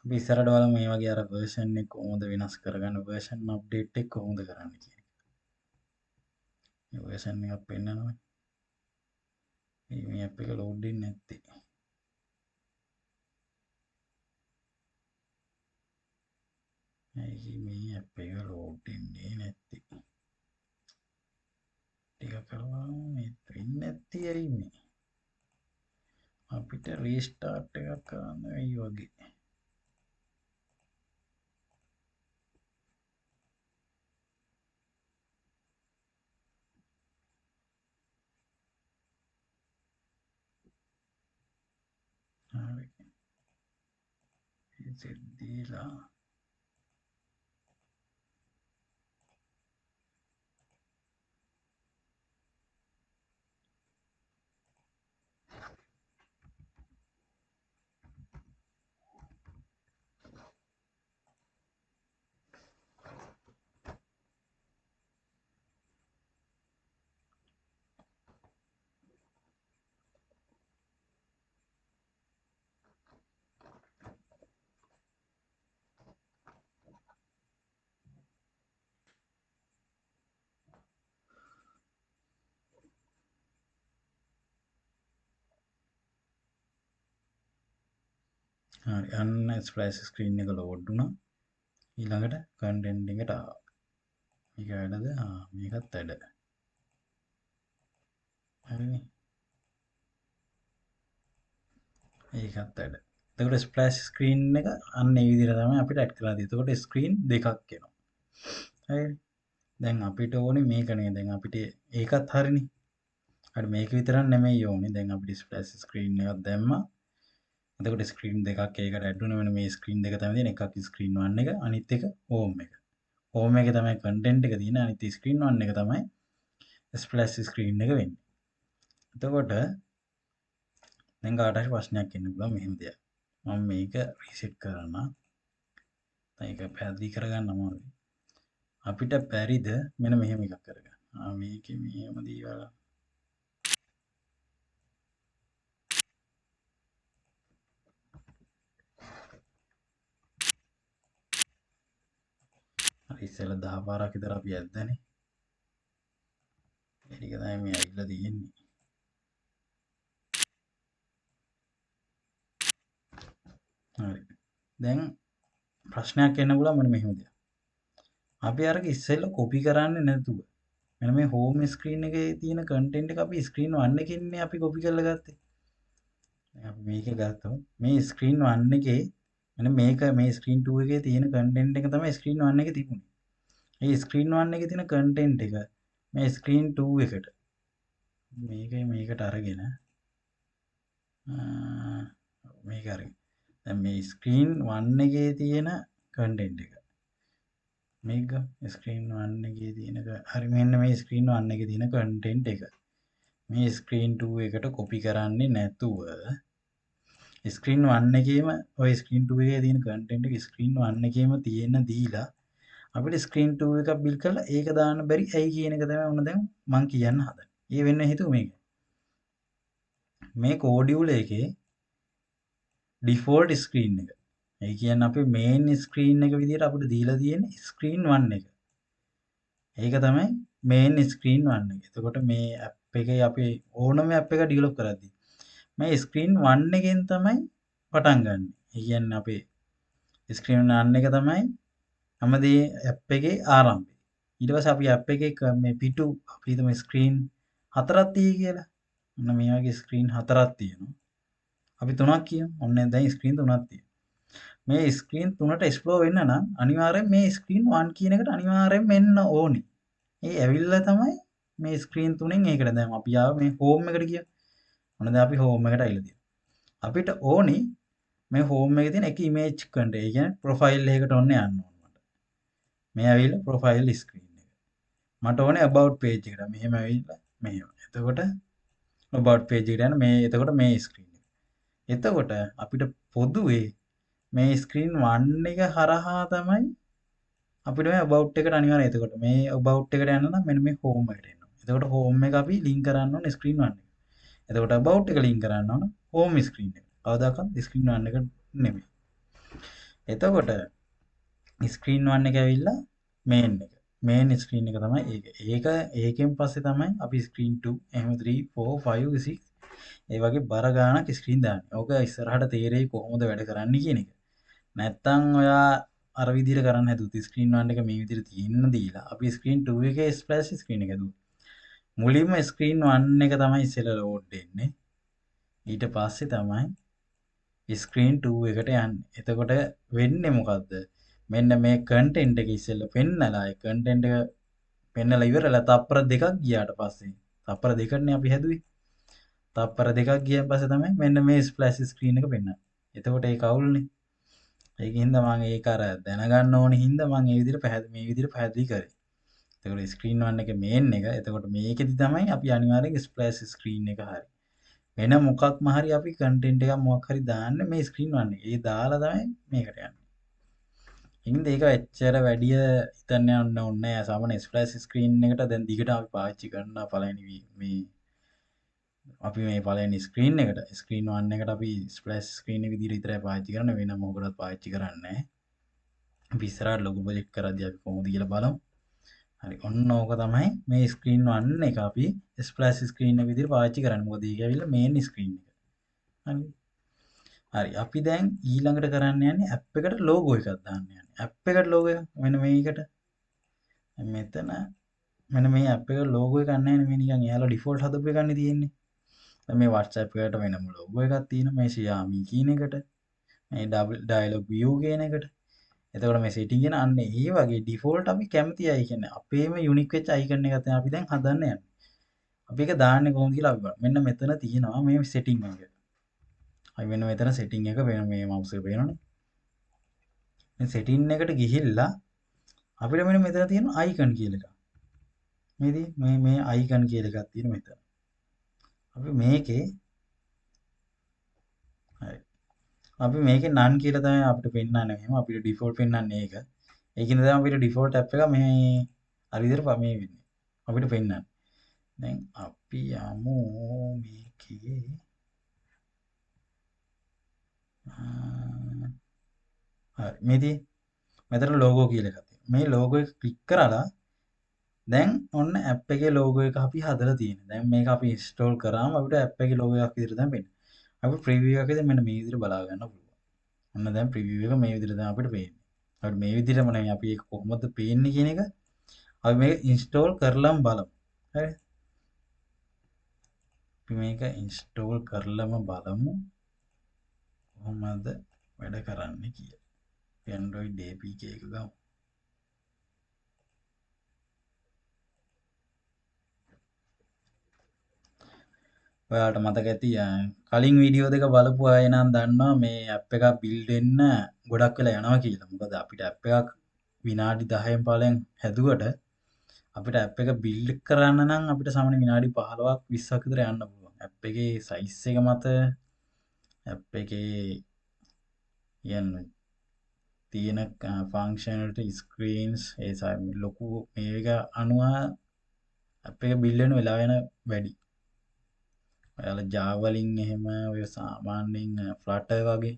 S1: අපි ඉස්සරහට බලමු මේ වගේ අර version එක කොහොමද වෙනස් කරගන්න version update එක කොහොමද කරන්න කියන එක. මේ version එකක් පෙන්නනවා. මේ app එක load වෙන්නේ නැත්තේ. මේ app එක load වෙන්නේ නැත්තේ. ටික කරලා මේ වෙන්නේ නැත්තේ ඇයි මේ? අපිට restart එකක් කරන්න වෙයි වගේ. හරි. reset දීලා හරි අන්න ස්ප්ලෑෂ් ස්ක්‍රීන් එක ලෝඩ් වුණා. ඊළඟට කන්ටෙන්ට් එකට ආවා. මේක වැඩද? මේකත් වැඩ. හරිනේ. ඒකත් වැඩ. එතකොට ස්ප්ලෑෂ් ස්ක්‍රීන් එක අන්න ඒ විදිහට තමයි අපිට ඇඩ් කරලා තියෙන්නේ. එතකොට ස්ක්‍රීන් දෙකක් එනවා. හරිද? දැන් අපිට ඕනේ මේකනේ. දැන් අපිට ඒකත් හරිනේ. හරි මේක විතරක් නෙමෙයි ඕනේ. දැන් අපිට ස්ප්ලෑෂ් ස්ක්‍රීන් එකක් දැම්මා. එතකොට ස්ක්‍රීන් දෙකක් ඒකට ඇඩ් වෙන වෙන මේ ස්ක්‍රීන් දෙක තමයි තියෙන. එකක් ස්ක්‍රීන් 1 එක අනිත් එක හෝම් එක. හෝම් එකේ තමයි කන්ටෙන්ට් එක තියෙන. අනිත් ස්ක්‍රීන් 1 එක තමයි ස්ප්ලෑෂ් ස්ක්‍රීන් එක වෙන්නේ. එතකොට දැන් කාට හරි ප්‍රශ්නයක් එන්න පුළුවන් මෙහෙම දෙයක්. මම මේක රීසෙට් කරනවා. ඒක පැහැදිලි කරගන්න අමාරුයි. අපිට බැරිද මෙන්න මෙහෙම එකක් කරගන්න. මේකේ මෙහෙම දේවල් හරි ඉස්සෙල්ලා 10 පාරක් විතර අපි ඇද්දානේ. ඒක තමයි මේ ඇවිල්ලා තියෙන්නේ. හරි. දැන් ප්‍රශ්නයක් එන්න පුළුවන් මෙන්න මෙහෙම දෙයක්. අපි අරක ඉස්සෙල්ලා කොපි කරන්නේ නැතුව මෙන්න මේ හෝම් ස්ක්‍රීන් එකේ තියෙන කන්ටෙන්ට් එක අපි ස්ක්‍රීන් 1 එකකින්නේ අපි කොපි කරලා ගත්තේ. දැන් අපි මේක ගත්තොත් මේ ස්ක්‍රීන් 1 එකේ මෙන්න මේක මේ ස්ක්‍රීන් 2 එකේ තියෙන කන්ටෙන්ට් එක තමයි ස්ක්‍රීන් 1 එකේ තිබුණේ. මේ ස්ක්‍රීන් 1 එකේ තියෙන කන්ටෙන්ට් එක මේ ස්ක්‍රීන් 2 එකට මේකට අරගෙන මේක අරගෙන දැන් මේ ස්ක්‍රීන් 1 එකේ තියෙන කන්ටෙන්ට් එක මේක ස්ක්‍රීන් 1 එකේ තියෙන හරි මෙන්න මේ ස්ක්‍රීන් 1 එකේ තියෙන කන්ටෙන්ට් එක මේ ස්ක්‍රීන් 2 එකට කොපි කරන්නේ නැතුව ස්ක්‍රීන් 1 එකේම ඔය ස්ක්‍රීන් 2 එකේ තියෙන කන්ටෙන්ට් එක ස්ක්‍රීන් 1 එකේම තියෙන දීලා අපිට ස්ක්‍රීන් 2 එකක් බිල් කරලා ඒක දාන්න බැරි ඇයි කියන එක තමයි ඔන්න දැන් මම කියන්න හදන්නේ. ඒ වෙන්න හේතුව මේක. මේ කෝඩියුල එකේ ඩිෆෝල්ට් ස්ක්‍රීන් එක. ඒ කියන්නේ අපේ මේන් ස්ක්‍රීන් එක විදිහට අපිට දීලා තියෙන ස්ක්‍රීන් 1 එක. ඒක තමයි මේන් ස්ක්‍රීන් 1 එක. එතකොට මේ ඇප් එකේ අපි ඕනම ඇප් එකක් ඩෙවලොප් කරද්දී මේ ස්ක්‍රීන් 1 එකෙන් තමයි පටන් ගන්න. ඒ කියන්නේ අපේ ස්ක්‍රීන් 1 එක තමයි හැමදේ ඇප් එකේ ආරම්භය. ඊට පස්සේ අපි ඇප් එකේ මේ පිටු අපි හිතමු ස්ක්‍රීන් 4ක් තියෙයි කියලා. ඔන්න මේ වගේ ස්ක්‍රීන් 4ක් තියෙනවා. අපි 3ක් කියමු. ඔන්න දැන් ස්ක්‍රීන් 3ක් තියෙනවා. මේ ස්ක්‍රීන් 3ට එක්ස්ප්ලෝර් වෙන්න නම් අනිවාර්යෙන් මේ ස්ක්‍රීන් 1 කියන එකට අනිවාර්යෙන් එන්න ඕනේ. ඒ ඇවිල්ලා තමයි මේ ස්ක්‍රීන් 3න් ඒකට දැන් අපි ආව මේ හෝම් එකට ගියා. ඔන්න දැන් අපි හෝම් එකට ඇවිල්ලා තියෙනවා. අපිට ඕනේ මේ හෝම් එකේ තියෙන එක ඉමේජ් කන්ටෙන්ට්. ඒ කියන්නේ ප්‍රොෆයිල් එකකට ඔන්න යන්න ඕනේ මට. මේ ඇවිල්ලා ප්‍රොෆයිල් ස්ක්‍රීන් එක. මට ඕනේ about page එකට. මෙහෙම ඇවිල්ලා මෙහෙම. එතකොට about page එකට යන මේ එතකොට මේ ස්ක්‍රීන් එක. එතකොට අපිට පොදුවේ මේ ස්ක්‍රීන් 1 එක හරහා තමයි අපිට මේ about එකට අනිවාර්යයෙන් එතකොට මේ about එකට යන්න නම් මෙන්න මේ home එකට එන්න ඕනේ. එතකොට home එක අපි link කරන්න ඕනේ screen 1 එකට. එතකොට about එක link කරන්න ඕන home screen එකට. කවදාකවත් screen 1 එකට නෙමෙයි. එතකොට screen 1 එක ඇවිල්ලා main එක. main screen එක තමයි ඒක. ඒකෙන් පස්සේ තමයි අපි screen 2 එහෙම 3 4 5 6 ඒ වගේ බර ගානක් ස්ක්‍රීන් දාන්නේ. ඕක ඉස්සරහට තේරෙයි කොහොමද වැඩ කරන්නේ කියන එක. නැත්තම් ඔයා අර විදිහට කරන්න හැදුවොත් ස්ක්‍රීන් 1 එක මේ විදිහට තියෙන්න දීලා අපි ස්ක්‍රීන් 2 එකේ ස්ප්ලෑෂ් ස්ක්‍රීන් එක දුවන. මුලින්ම ස්ක්‍රීන් 1 එක තමයි ඉස්සෙල්ලා ලෝඩ් වෙන්නේ. ඊට පස්සේ තමයි ස්ක්‍රීන් 2 එකට යන්නේ. එතකොට වෙන්නේ මොකද්ද? මෙන්න මේ කන්ටෙන්ට් එක ඉස්සෙල්ලා පෙන්නලා ඒ කන්ටෙන්ට් එක පෙන්නලා ඉවරලා තප්පර දෙකක් ගියාට පස්සේ තප්පර දෙකක්නේ අපි හැදුවේ. තප්පර දෙකක් ගියන් පස්සේ තමයි මෙන්න මේ ස්ප්ලෑෂ් ස්ක්‍රීන් එක පෙන්වන්නේ. එතකොට ඒක අවුල්නේ. ඒකින් හින්දා මම ඒක අර දැනගන්න ඕනේ හින්දා මම මේ විදිහට පැහැදිලි කරේ. එතකොට ස්ක්‍රීන් 1 එකේ මේන් එක. එතකොට මේකෙදි තමයි අපි අනිවාර්යෙන් ස්ප්ලෑෂ් ස්ක්‍රීන් එක හරි. වෙන මොකක්ම හරි අපි කන්ටෙන්ට් එකක් මොකක් හරි දාන්නේ මේ ස්ක්‍රීන් 1 එකේ. ඒ දාලා තමයි මේකට යන්නේ. හින්දා ඒක එච්චර වැඩිය හිතන්න යන්න ඕනේ නැහැ. සාමාන්‍ය ස්ප්ලෑෂ් ස්ක්‍රීන් එකට දැන් දිගට අපි පාවිච්චි කරන පළවෙනි අපි මේ පළවෙනි ස්ක්‍රීන් එකට ස්ක්‍රීන් 1 එකට අපි ස්ප්ලෑෂ් ස්ක්‍රීන් එක විදිහට විතරයි පාවිච්චි කරන්නේ. වෙන මොකකටවත් පාවිච්චි කරන්නේ නැහැ. අපි ඉස්සරහට ලොකු ප්‍රොජෙක්ට් කරද්දී අපි කොහොමද කියලා බලමු. හරි ඔන්න ඕක තමයි මේ ස්ක්‍රීන් 1 එක අපි ස්ප්ලෑෂ් ස්ක්‍රීන් එක විදිහට පාවිච්චි කරන්නේ. මොකද ඒක ඇවිල්ලා මේන් ස්ක්‍රීන් එක. හරි. හරි අපි දැන් ඊළඟට කරන්න යන්නේ ඇප් එකට ලෝගෝ එකක් දාන්න යන්නේ. ඇප් එකට ලෝගෝ එක මෙන්න මේකට මෙතන මෙන්න මේ ඇප් එක ලෝගෝ එකක් නැහැ නේ මේ නිකන් එයාලා ඩිෆෝල්ට් හදපු එකක්නේ තියෙන්නේ. දැන් මේ WhatsApp එකට වෙනම ලෝගෝ එකක් තියෙනවා මේ Xiaomi කියන එකට මේ dialog view කියන එකට. එතකොට මේ setting එක අන්න ඒ වගේ ඩිෆෝල්ට් අපි කැමති අය කියන්නේ අපේම යුනික් වෙච්ච අයිකන් එකක් තමයි අපි දැන් හදන්න යන්නේ. අපි ඒක දාන්නේ කොහොමද කියලා අපි බලමු. මෙන්න මෙතන තියෙනවා මේ setting එක. අපි මෙන්න මෙතන setting එක වෙන මේ mouse එක පේනවනේ. මේ setting එකට ගිහිල්ලා අපිට මෙන්න මෙතන තියෙන icon කියලා එකක්. මේ icon කියලා එකක් තියෙන මෙතන. අපි මේකේ හරි. අපි මේකේ none කියලා තමයි අපිට පෙන්නන්නේ. එහෙම අපිට default පෙන්නන්නේ ඒක. ඒකින්ද තමයි අපිට default app එක මේ හරි විදිහට මේ වෙන්නේ. අපිට පෙන්නන්නේ. දැන් අපි යමු මේකේ හරි මේදී මෙතන ලෝගෝ කියලා එකක් තියෙනවා. මේ ලෝගෝ එක ක්ලික් කරලා දැන් ඔන්න ඇප් එකේ ලෝගෝ එක අපි හදලා තියෙනවා. දැන් මේක අපි ඉන්ස්ටෝල් කරාම අපිට ඇප් එකේ ලෝගෝ එකක් විදිහට තමයි පෙන්නේ. අපි ප්‍රීවියු එකකදී මෙන්න මේ විදිහට බලා ගන්න පුළුවන්. ඔන්න දැන් ප්‍රීවියු එක මේ විදිහට තමයි අපිට පේන්නේ. අපිට මේ විදිහටම නෙමෙයි අපි ඒක කොහොමද පේන්නේ කියන එක අපි මේක ඉන්ස්ටෝල් කරලම බලමු. හරි. අපි මේක ඉන්ස්ටෝල් කරලම බලමු. කොහොමද වැඩ කරන්නේ කියලා. Android APK එක ගමු. ඔයාලට මතක ඇති කලින් වීඩියෝ දෙක බලපු අය නම් දන්නවා මේ ඇප් එකක් බිල්ඩ් වෙන්න ගොඩක් වෙලා යනවා කියලා. මොකද අපිට ඇප් එකක් විනාඩි 10න් 15න් හැදුවට අපිට ඇප් එක බිල්ඩ් කරන්න නම් අපිට සාමාන්‍ය විනාඩි 15ක් 20ක් විතර යන්න පුළුවන්. ඇප් එකේ සයිස් එක මත ඇප් එකේ කියන්නේ තියෙන ෆන්ක්ෂනල්ට ස්ක්‍රීන්ස් ඒ ලොකු මේක අනුව ඇප් එක බිල්ඩ් වෙන වෙලා යන වැඩි. ඔයාලා Java වලින් එහෙම ඔය සාමාන්‍යයෙන් Flutter වගේ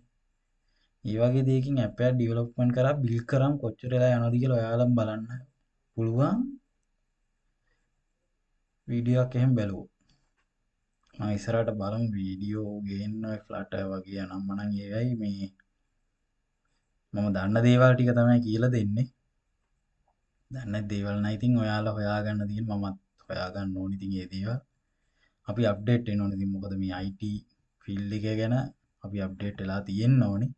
S1: ඒ වගේ දෙයකින් ඇප් එකක් ඩෙවලොප්මන්ට් කරලා බිල්ඩ් කරාම කොච්චර වෙලා යනවද කියලා ඔයාලම බලන්න පුළුවන් වීඩියෝ එකක් එහෙම බැලුවොත්. මම ඉස්සරහට බලමු වීඩියෝ ගේන්න ඔය Flutter වගේ නම් මනම් ඒවයි මේ මම දන්න දේවල් ටික තමයි කියලා දෙන්නේ. දන්න දේවල් නම් ඉතින් ඔයාලා හොයාගන්න තියෙන මමත් හොයාගන්න ඕනි ඉතින් ඒ දේවල්. අපි අප්ඩේට් වෙන්න ඕනේ ඉතින් මොකද මේ IT ෆීල්ඩ් එක ගැන අපි අප්ඩේට් වෙලා තියෙන්න ඕනේ.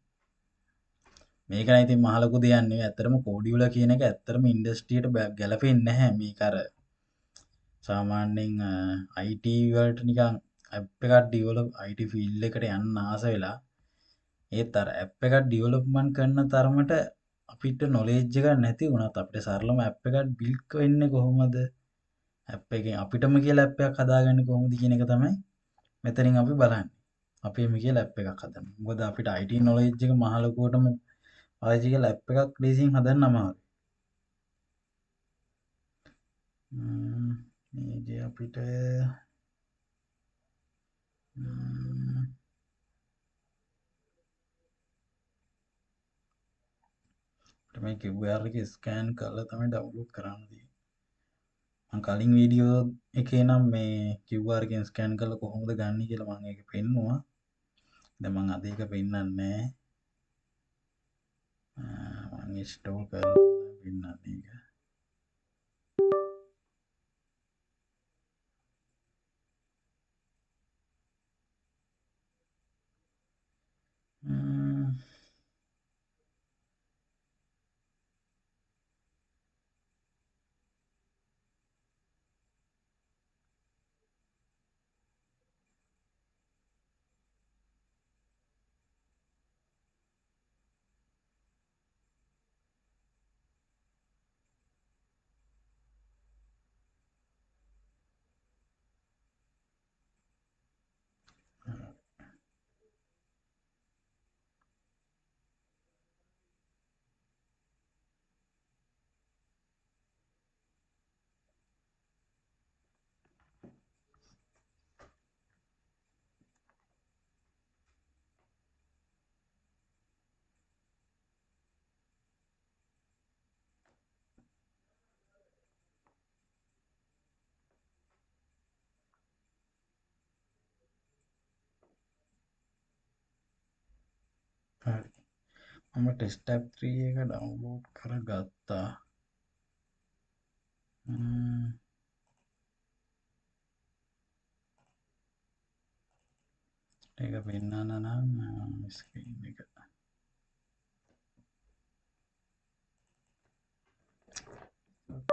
S1: මේක නම් ඉතින් මහ ලොකු දෙයක් නෙවෙයි. ඇත්තටම කෝඩියුල කියන එක ඇත්තටම ඉන්ඩස්ට්‍රියට ගැලපෙන්නේ නැහැ. මේක අර සාමාන්‍යයෙන් IT වලට නිකන් ඇප් එකක් ඩෙවලොප් IT ෆීල්ඩ් එකට යන්න ආස වෙලා ඒත් අර ඇප් එකක් ඩෙවලොප්මන්ට් කරන තරමට අපිට නොලෙජ් එකක් නැති වුණත් අපිට සරලම ඇප් එකක් බිල්ඩ් වෙන්නේ කොහොමද? ඇප් එකෙන් අපිටම කියලා ඇප් එකක් හදාගන්නේ කොහොමද කියන එක තමයි මෙතනින් අපි බලන්නේ. අපිම කියලා ඇප් එකක් හදන්න. මොකද අපිට IT නොලෙජ් එක මහ ලොකුවටම පාවිච්චි කරලා ඇප් එකක් ලේසියෙන් හදන්න අමාරුයි. මේකේ අපිට මේ QR එක ස්කෑන් කරලා තමයි ඩවුන්ලෝඩ් කරන්න තියෙන්නේ. මම කලින් වීඩියෝ එකේ නම් මේ QR එකෙන් ස්කෑන් කරලා කොහොමද ගන්න කියලා මම ඒක පෙන්නුවා. දැන් මම අද ඒක පෙන්වන්නේ නැහැ. මම ඉන්ස්ටෝල් කරලා පෙන්වන්නේ ඒක. හරි. මම ටෙස්ට් ඇප් 3 එක ඩවුන්ලෝඩ් කරගත්තා. ඒක පෙන්නන්න නම් ස්ක්‍රීන් එක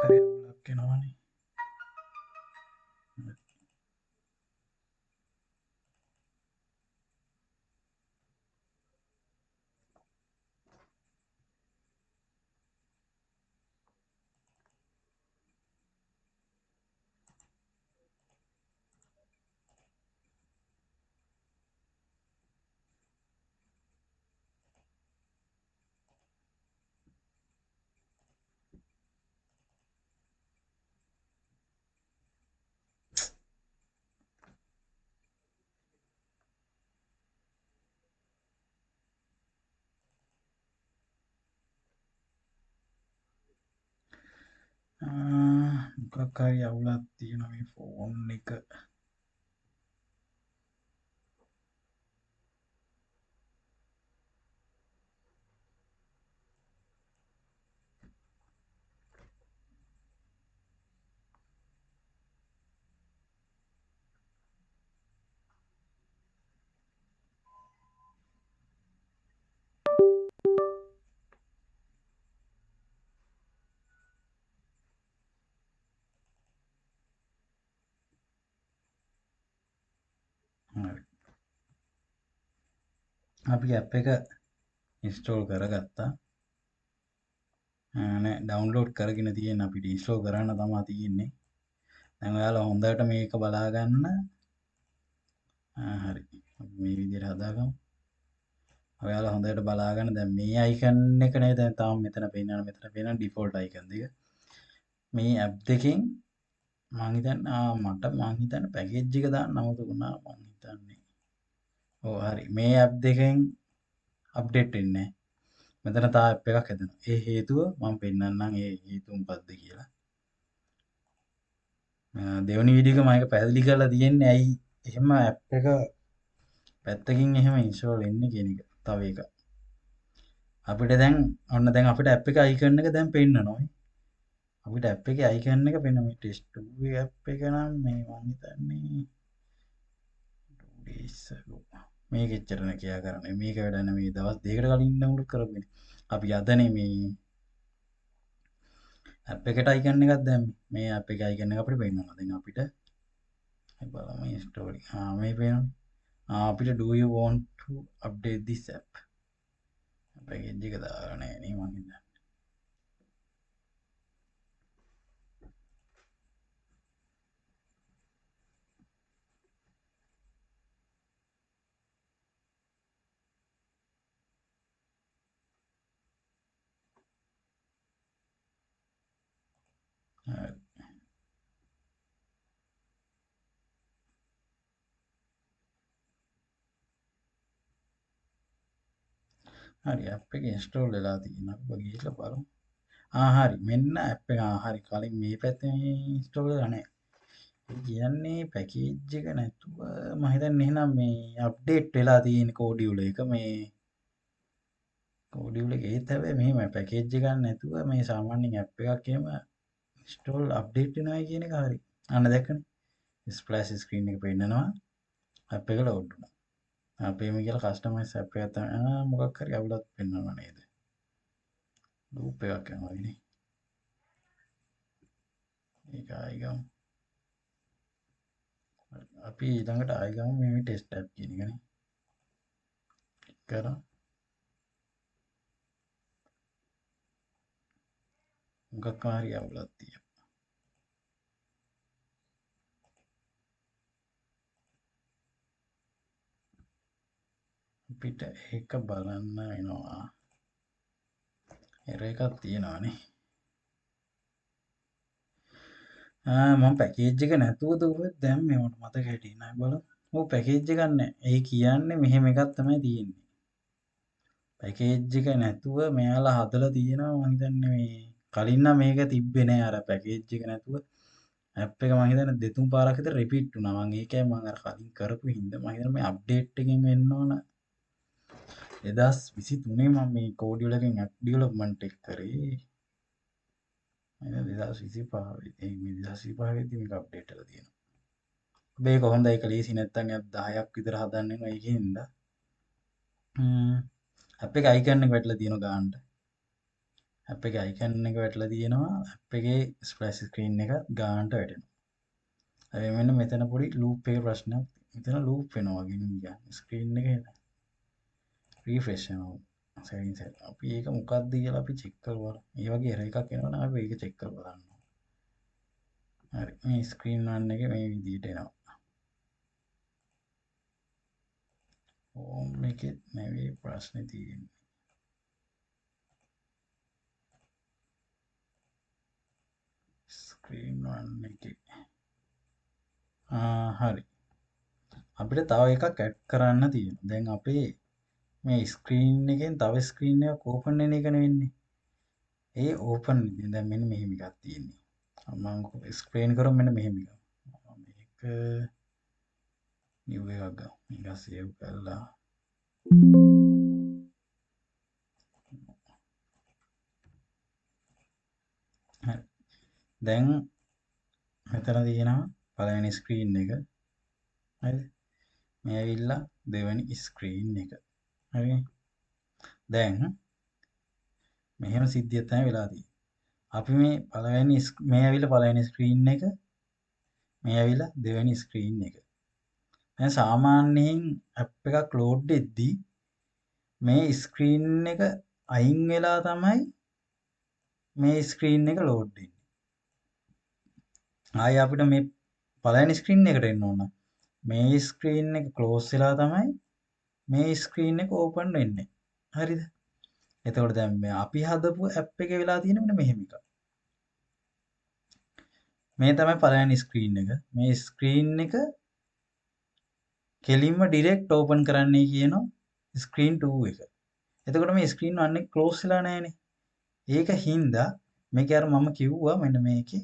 S1: කරයක් එනවනේ. මොකක් හරි අවුලක් තියෙනවා මේ ෆෝන් එක. හරි. අපි ඇප් එක ඉන්ස්ටෝල් කරගත්තා. නෑ ඩවුන්ලෝඩ් කරගෙන තියෙන අපිට ඉන්ස්ටෝල් කරන්න තමා තියෙන්නේ. දැන් ඔයාලා හොඳට මේක බලා ගන්න. හරි. අපි මේ විදිහට හදාගමු. ඔයාලා හොඳට බලා ගන්න. දැන් මේ අයිකන් එක නේද දැන් තාම මෙතන පේනවා ඩිෆෝල්ට් අයිකන් දෙක. මේ ඇප් දෙකෙන් මං හිතන්නේ පැකේජ් එක දාන්න අමතක වුණා මං හිතන්නේ. ඔව් හරි. මේ ඇප් දෙකෙන් අප්ඩේට් වෙන්නේ නැහැ. මෙතන තා ඇප් එකක් හැදෙනවා. ඒ හේතුව මම පෙන්නන්නම් ඒ හේතුව මොකක්ද කියලා. දෙවනි වීඩියෝ එක මම ඒක පැහැදිලි කරලා තියෙන්නේ ඇයි එහෙම ඇප් එක පැත්තකින් එහෙම ඉන්ස්ටෝල් වෙන්නේ කියන එක. තව එක. අපිට දැන් අපිට ඇප් එක අයිකන් එක දැන් පෙන්නනවා. අපිට ඇප් එකේ අයිකන් එක පෙන්න මේ ටෙස්ට් 2 ඇප් එක නම් මේ මම හිතන්නේ 2 days ago මේක එච්චරන කියා කරන්නේ. මේක වැඩ නැහැ. මේ දවස් දෙකකට කලින් ඩවුන්ලෝඩ් කරපුනේ. අපි අදනේ මේ ඇප් එකට අයිකන් එකක් දැම්මේ. මේ ඇප් එකේ අයිකන් එක අපිට පෙන්නනවා. දැන් අපිට බලමු ඉන්ස්ටෝල්. මේ පේනවනේ. අපිට do you want to update this app? Package එක දාලා නැහැ නේ මං හිතන්නේ. හරි. හරි ඇප් එක ඉන්ස්ටෝල් වෙලා තියෙනවා. අපි ගිහලා බලමු. හරි. මෙන්න ඇප් එක හරි කලින් මේ පැත්තේ ඉන්ස්ටෝල් වෙලා නැහැ. ඒ කියන්නේ පැකේජ් එක නැතුව මම හිතන්නේ එහෙනම් මේ අප්ඩේට් වෙලා තියෙන කෝඩියුල එක මේ කෝඩියුල එක ඒත් හැබැයි මෙහෙමයි පැකේජ් එකක් නැතුව මේ සාමාන්‍යයෙන් ඇප් එකක් එහෙම ඉන්ස්ටෝල් අප්ඩේට් වෙනවා කියන එක හරි. අන්න දැක්කනේ. ස්ප්ලෑෂ් ස්ක්‍රීන් එක පෙන්නනවා. ඇප් එක ලෝඩ් වුණා. අපේම කියලා කස්ටමයිස් ඇප් එකක් තමයි. මොකක් හරි අවුලක් පෙන්වනවා නේද? ලූප් එකක් යනවා නේ. ඒක ආයි ගමු. අපි ඊළඟට ආයි ගමු මේ ටෙස්ට් ඇප් කියන එකනේ. කරා. මොකක් හරි අවුලක් තියෙනවා. අපිට ඒක බලන්න වෙනවා. එරර් එකක් තියෙනවානේ. මම පැකේජ් එක නැතුවද උවත් දැම්මේ මට මතක හිටියේ නෑ බලමු. ඔව් පැකේජ් එකක් නැහැ. ඒ කියන්නේ මෙහෙම එකක් තමයි තියෙන්නේ. පැකේජ් එක නැතුව මෙයාලා හදලා තියෙනවා මම හිතන්නේ මේ කලින් නම් මේක තිබ්බේ නෑ අර පැකේජ් එක නැතුව ඇප් එක මම හිතන්නේ දෙතුන් පාරක් විතර රිපීට් වුණා. මම ඒකයි මම අර කලින් කරපු හින්දා මම හිතන්නේ මේ අප්ඩේට් එකෙන් වෙන්න ඕන 2023 මම මේ කෝඩියුල එකෙන් ඇප් ඩෙවලොප්මන්ට් එක කරේ. එහෙනම් 2025 වෙදි මේ 2025 වෙදි මේක අප්ඩේට් කරලා තියෙනවා. මේක හොඳයි ඒක ලීසි නැත්තම් ඇප් 10ක් විතර හදන්න වෙනවා ඒකින්ද. ඇප් එක අයිකන් එක වැටලා තියෙනවා ගානට. ඇප් එකේ අයිකන් එක වැටලා තියෙනවා. ඇප් එකේ ස්ප්ලෑෂ් ස්ක්‍රීන් එක ගානට වැටෙනවා. හැබැයි මෙන්න මෙතන පොඩි ලූප් එකේ ප්‍රශ්නයක්. මෙතන ලූප් වෙනවා වගේ නිකන් ස්ක්‍රීන් එකේ රීෆ්‍රෙෂ් වෙනවා. සෙටින්ස් එක. අපි ඒක මොකක්ද කියලා අපි චෙක් කරලා බලමු. මේ වගේ එරර් එකක් එනවා නම් අපි ඒක චෙක් කරලා බලන්න. හරි. මේ ස්ක්‍රීන් වන් එකේ මේ විදිහට එනවා. හෝම් එකේ නෙවෙයි ප්‍රශ්නේ තියෙන්නේ. ස්ක්‍රීන් වන් එකේ. හරි. අපිට තව එකක් ඇඩ් කරන්න තියෙනවා. දැන් අපේ මේ ස්ක්‍රීන් එකෙන් තව ස්ක්‍රීන් එකක් ඕපන් වෙන එක නෙවෙන්නේ. ඒ ඕපන් ඉතින් දැන් මෙන්න මෙහෙම එකක් තියෙන්නේ. මම ස්ක්‍රීන් කරොත් මෙන්න මෙහෙම එකක්. මේක නිව් එකක් ගමු. මේක සේව් කරලා හරි. දැන් මෙතන තියෙනවා පළවෙනි ස්ක්‍රීන් එක. හරිද? මේ ඇවිල්ලා දෙවෙනි ස්ක්‍රීන් එක. හරි. දැන් මෙහෙම සිද්ධියක් තමයි වෙලා තියෙන්නේ. අපි මේ පළවෙනි මේ ඇවිල්ලා පළවෙනි ස්ක්‍රීන් එක මේ ඇවිල්ලා දෙවෙනි ස්ක්‍රීන් එක. දැන් සාමාන්‍යයෙන් ඇප් එකක් ලෝඩ් වෙද්දී මේ ස්ක්‍රීන් එක අයින් වෙලා තමයි මේ ස්ක්‍රීන් එක ලෝඩ් වෙන්නේ. ආයෙ අපිට මේ පළවෙනි ස්ක්‍රීන් එකට එන්න ඕන. මේ ස්ක්‍රීන් එක ක්ලෝස් වෙලා තමයි මේ ස්ක්‍රීන් එක ඕපන් වෙන්නේ. හරිද? එතකොට දැන් මේ අපි හදපු ඇප් එකේ වෙලා තියෙන මෙන්න මෙහෙම එකක්. මේ තමයි පළවෙනි ස්ක්‍රීන් එක. මේ ස්ක්‍රීන් එක කෙලින්ම ඩිරෙක්ට් ඕපන් කරන්නයි කියනවා ස්ක්‍රීන් 2 එක. එතකොට මේ ස්ක්‍රීන් 1 එක ක්ලෝස් වෙලා නැහැනේ. ඒක හින්දා මේකේ අර මම කිව්වා මෙන්න මේකේ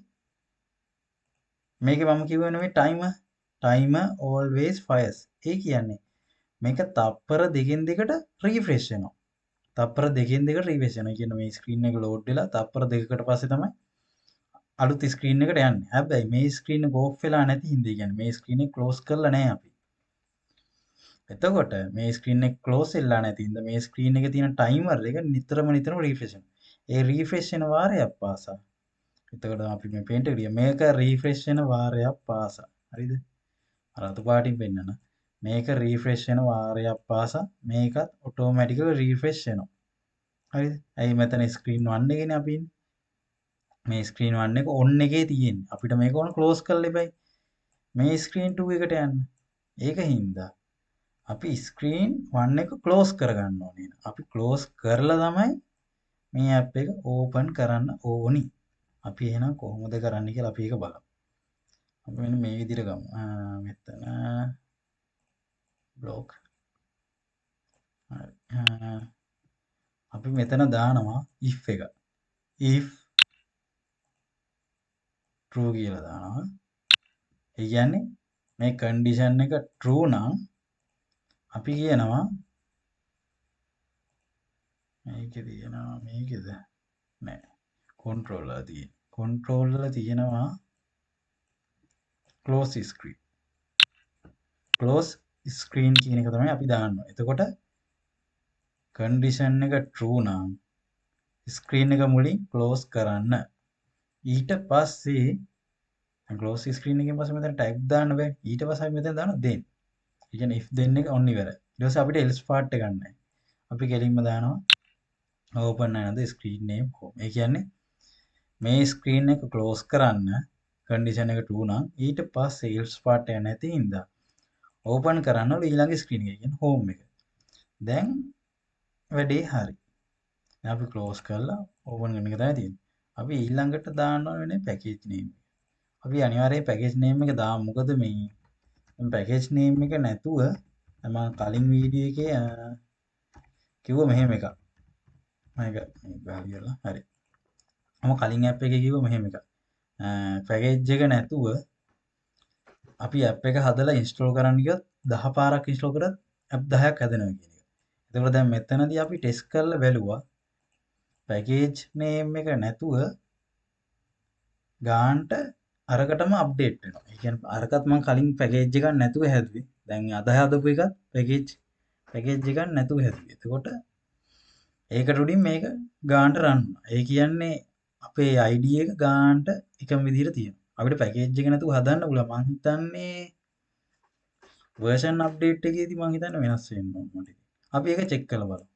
S1: මම කිව්වා නෙමෙයි ටයිමර් always fires. ඒ කියන්නේ මේක තප්පර දෙකෙන් දෙකට රීෆ්‍රෙෂ් වෙනවා. තප්පර දෙකෙන් දෙකට රීෆ්‍රෙෂ් වෙනවා. කියන මේ ස්ක්‍රීන් එක ලෝඩ් වෙලා තප්පර දෙකකට පස්සේ තමයි අලුත් ස්ක්‍රීන් එකට යන්නේ. හැබැයි මේ ස්ක්‍රීන් එක ඕෆ් වෙලා නැති හින්දා කියන්නේ මේ ස්ක්‍රීන් එක ක්ලෝස් කරලා නැහැ අපි. එතකොට මේ ස්ක්‍රීන් එක ක්ලෝස් වෙලා නැති හින්දා මේ ස්ක්‍රීන් එකේ තියෙන ටයිමර් එක නිතරම රීෆ්‍රෙෂ් වෙනවා. ඒ රීෆ්‍රෙෂ් වෙන වාරයක් පාසා. එතකොට අපි මේ පේන්ට් එකට ගියා. මේක රීෆ්‍රෙෂ් වෙන වාරයක් පාසා. හරිද? අර අතු පාටින් පෙන්නන. මේක රීෆ්‍රෙෂ් වෙන වාරයක් පාසා මේකත් ඔටෝමැටිකලි රීෆ්‍රෙෂ් වෙනවා. හරිද? ඇයි මෙතන ස්ක්‍රීන් 1 එකේනේ අපි ඉන්නේ. මේ ස්ක්‍රීන් 1 එක ඔන් එකේ තියෙන්නේ. අපිට මේක ඕන ක්ලෝස් කරලා ඉබයි. මේ ස්ක්‍රීන් 2 එකට යන්න. ඒක හින්දා අපි ස්ක්‍රීන් 1 එක ක්ලෝස් කරගන්න ඕනේ. අපි ක්ලෝස් කරලා තමයි මේ ඇප් එක ඕපන් කරන්න ඕනි. අපි එහෙනම් කොහොමද කරන්න කියලා අපි ඒක බලමු. අපි මෙන්න මේ විදිහට ගමු. මෙතන බ්ලොක්. අපි මෙතන දානවා if එක. if true කියලා දානවා. ඒ කියන්නේ මේ කන්ඩිෂන් එක true නම් අපි කියනවා මේකේ තියෙනවා මේකේද නෑ control වල තියෙන control වල තියෙනවා close screen කියන එක තමයි අපි දාන්නේ. එතකොට කන්ඩිෂන් එක true නම් ස්ක්‍රීන් එක මුලින් close කරන්න. ඊට පස්සේ close screen එකෙන් පස්සේ මෙතන tag දාන්න බෑ. ඊට පස්සේ අපි මෙතන දානවා then. ඒ කියන්නේ if then එක on ඉවරයි. ඊට පස්සේ අපිට else part එක ගන්නෑ. අපි කෙලින්ම දානවා open another screen name home. ඒ කියන්නේ මේ ස්ක්‍රීන් එක ක්ලෝස් කරන්න කන්ඩිෂන් එක true නම් ඊට පස්සේ else part එක නැති හින්දා ඕපන් කරන්න ඕනේ ඊළඟ ස්ක්‍රීන් එක කියන්නේ home එක. දැන් වැඩේ හරි. දැන් අපි ක්ලෝස් කරලා ඕපන් කරන එක තමයි තියෙන්නේ. අපි ඊළඟට දාන්න ඕනේ පැකේජ් නේම්. අපි අනිවාර්යයෙන් පැකේජ් නේම් එක දාමු. මොකද මේ පැකේජ් නේම් එක නැතුව මම කලින් වීඩියෝ එකේ කිව්ව මෙහෙම එකක්. මේක ගාලියලා හරි. මම කලින් ඇප් එකේ කිව්ව මෙහෙම එකක්. පැකේජ් එක නැතුව අපි ඇප් එක හදලා ඉන්ස්ටෝල් කරන්න ගියොත් 10 පාරක් ඉන්ස්ටෝල් කරත් ඇප් 10ක් හැදෙනවා කියන එක. එතකොට දැන් මෙතනදී අපි ටෙස්ට් කරලා බැලුවා පැකේජ් නේම් එක නැතුව ගාන්ට අරකටම අප්ඩේට් වෙනවා. ඒ කියන්නේ අරකත් මම කලින් පැකේජ් එකක් නැතුව හැදුවේ. දැන් අද හදපු එකත් පැකේජ් එකක් නැතුව හැදුවේ. එතකොට ඒකට උඩින් මේක ගාන්ට රන් වුණා. ඒ කියන්නේ අපේ ID එක ගාන්ට එකම විදිහට තියෙනවා. අපිට පැකේජ් එක නැතුව හදන්න පුළුවන්. මං හිතන්නේ වර්ෂන් අප්ඩේට් එකේදී මං හිතන්නේ වෙනස් වෙන්න ඕන මට. අපි ඒක චෙක් කරලා බලමු.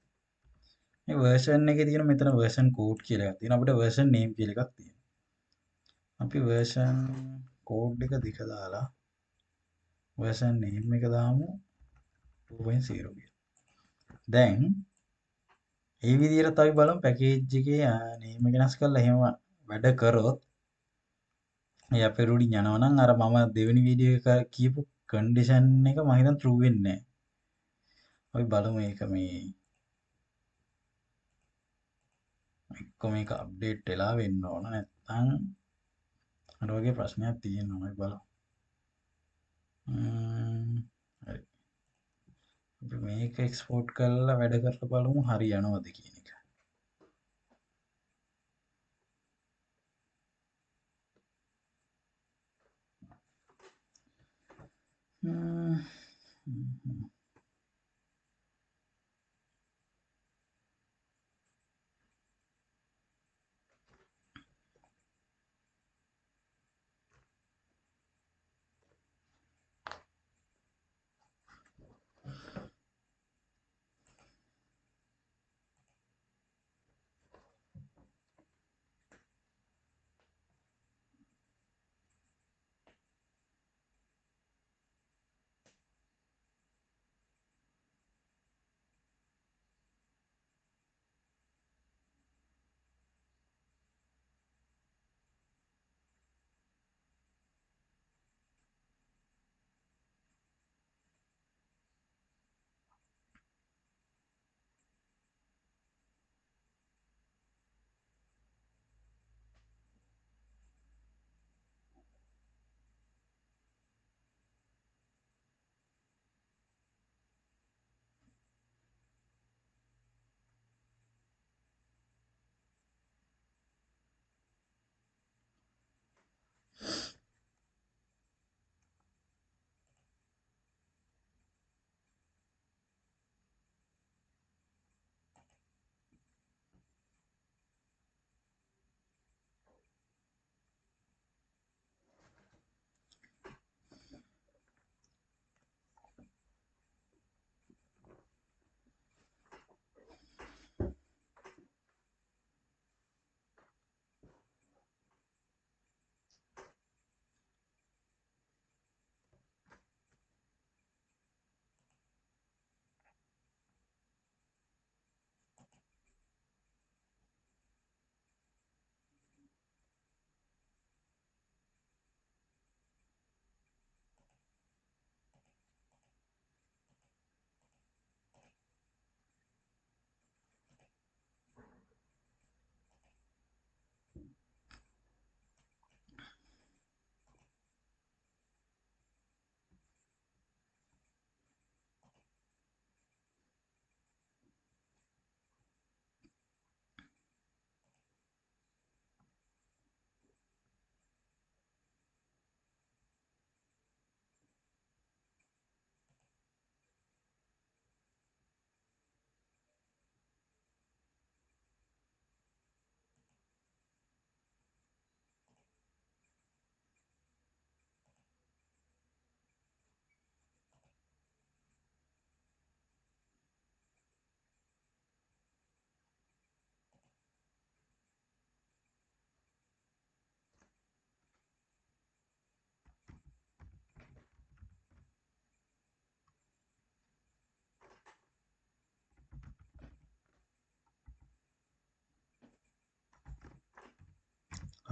S1: මේ වර්ෂන් එකේ තියෙන මෙතන වර්ෂන් කෝඩ් කියලා එකක් තියෙනවා. අපිට වර්ෂන් නේම් කියලා එකක් තියෙනවා. අපි වර්ෂන් කෝඩ් එක දිග දාලා වර්ෂන් නේම් එක දාමු 2.0 කියලා. දැන් ඒ විදිහට අපි බලමු පැකේජ් එකේ නේම් එක වෙනස් කරලා එහෙම වැඩ කරොත් ඒ අපේ රුඩින් යනවා නම් අර මම දෙවෙනි වීඩියෝ එක කියපු කන්ඩිෂන් එක මම හිතන්නේ true වෙන්නේ නැහැ. අපි බලමු ඒක මේ එක්ක මේක අප්ඩේට් වෙලා වෙන්න ඕන නැත්නම් අර වගේ ප්‍රශ්නයක් තියෙනවා. අපි බලමු. හරි. අපි මේක එක්ස්පෝර්ට් කරලා වැඩ කරලා බලමු හරි යනවද කියන එක.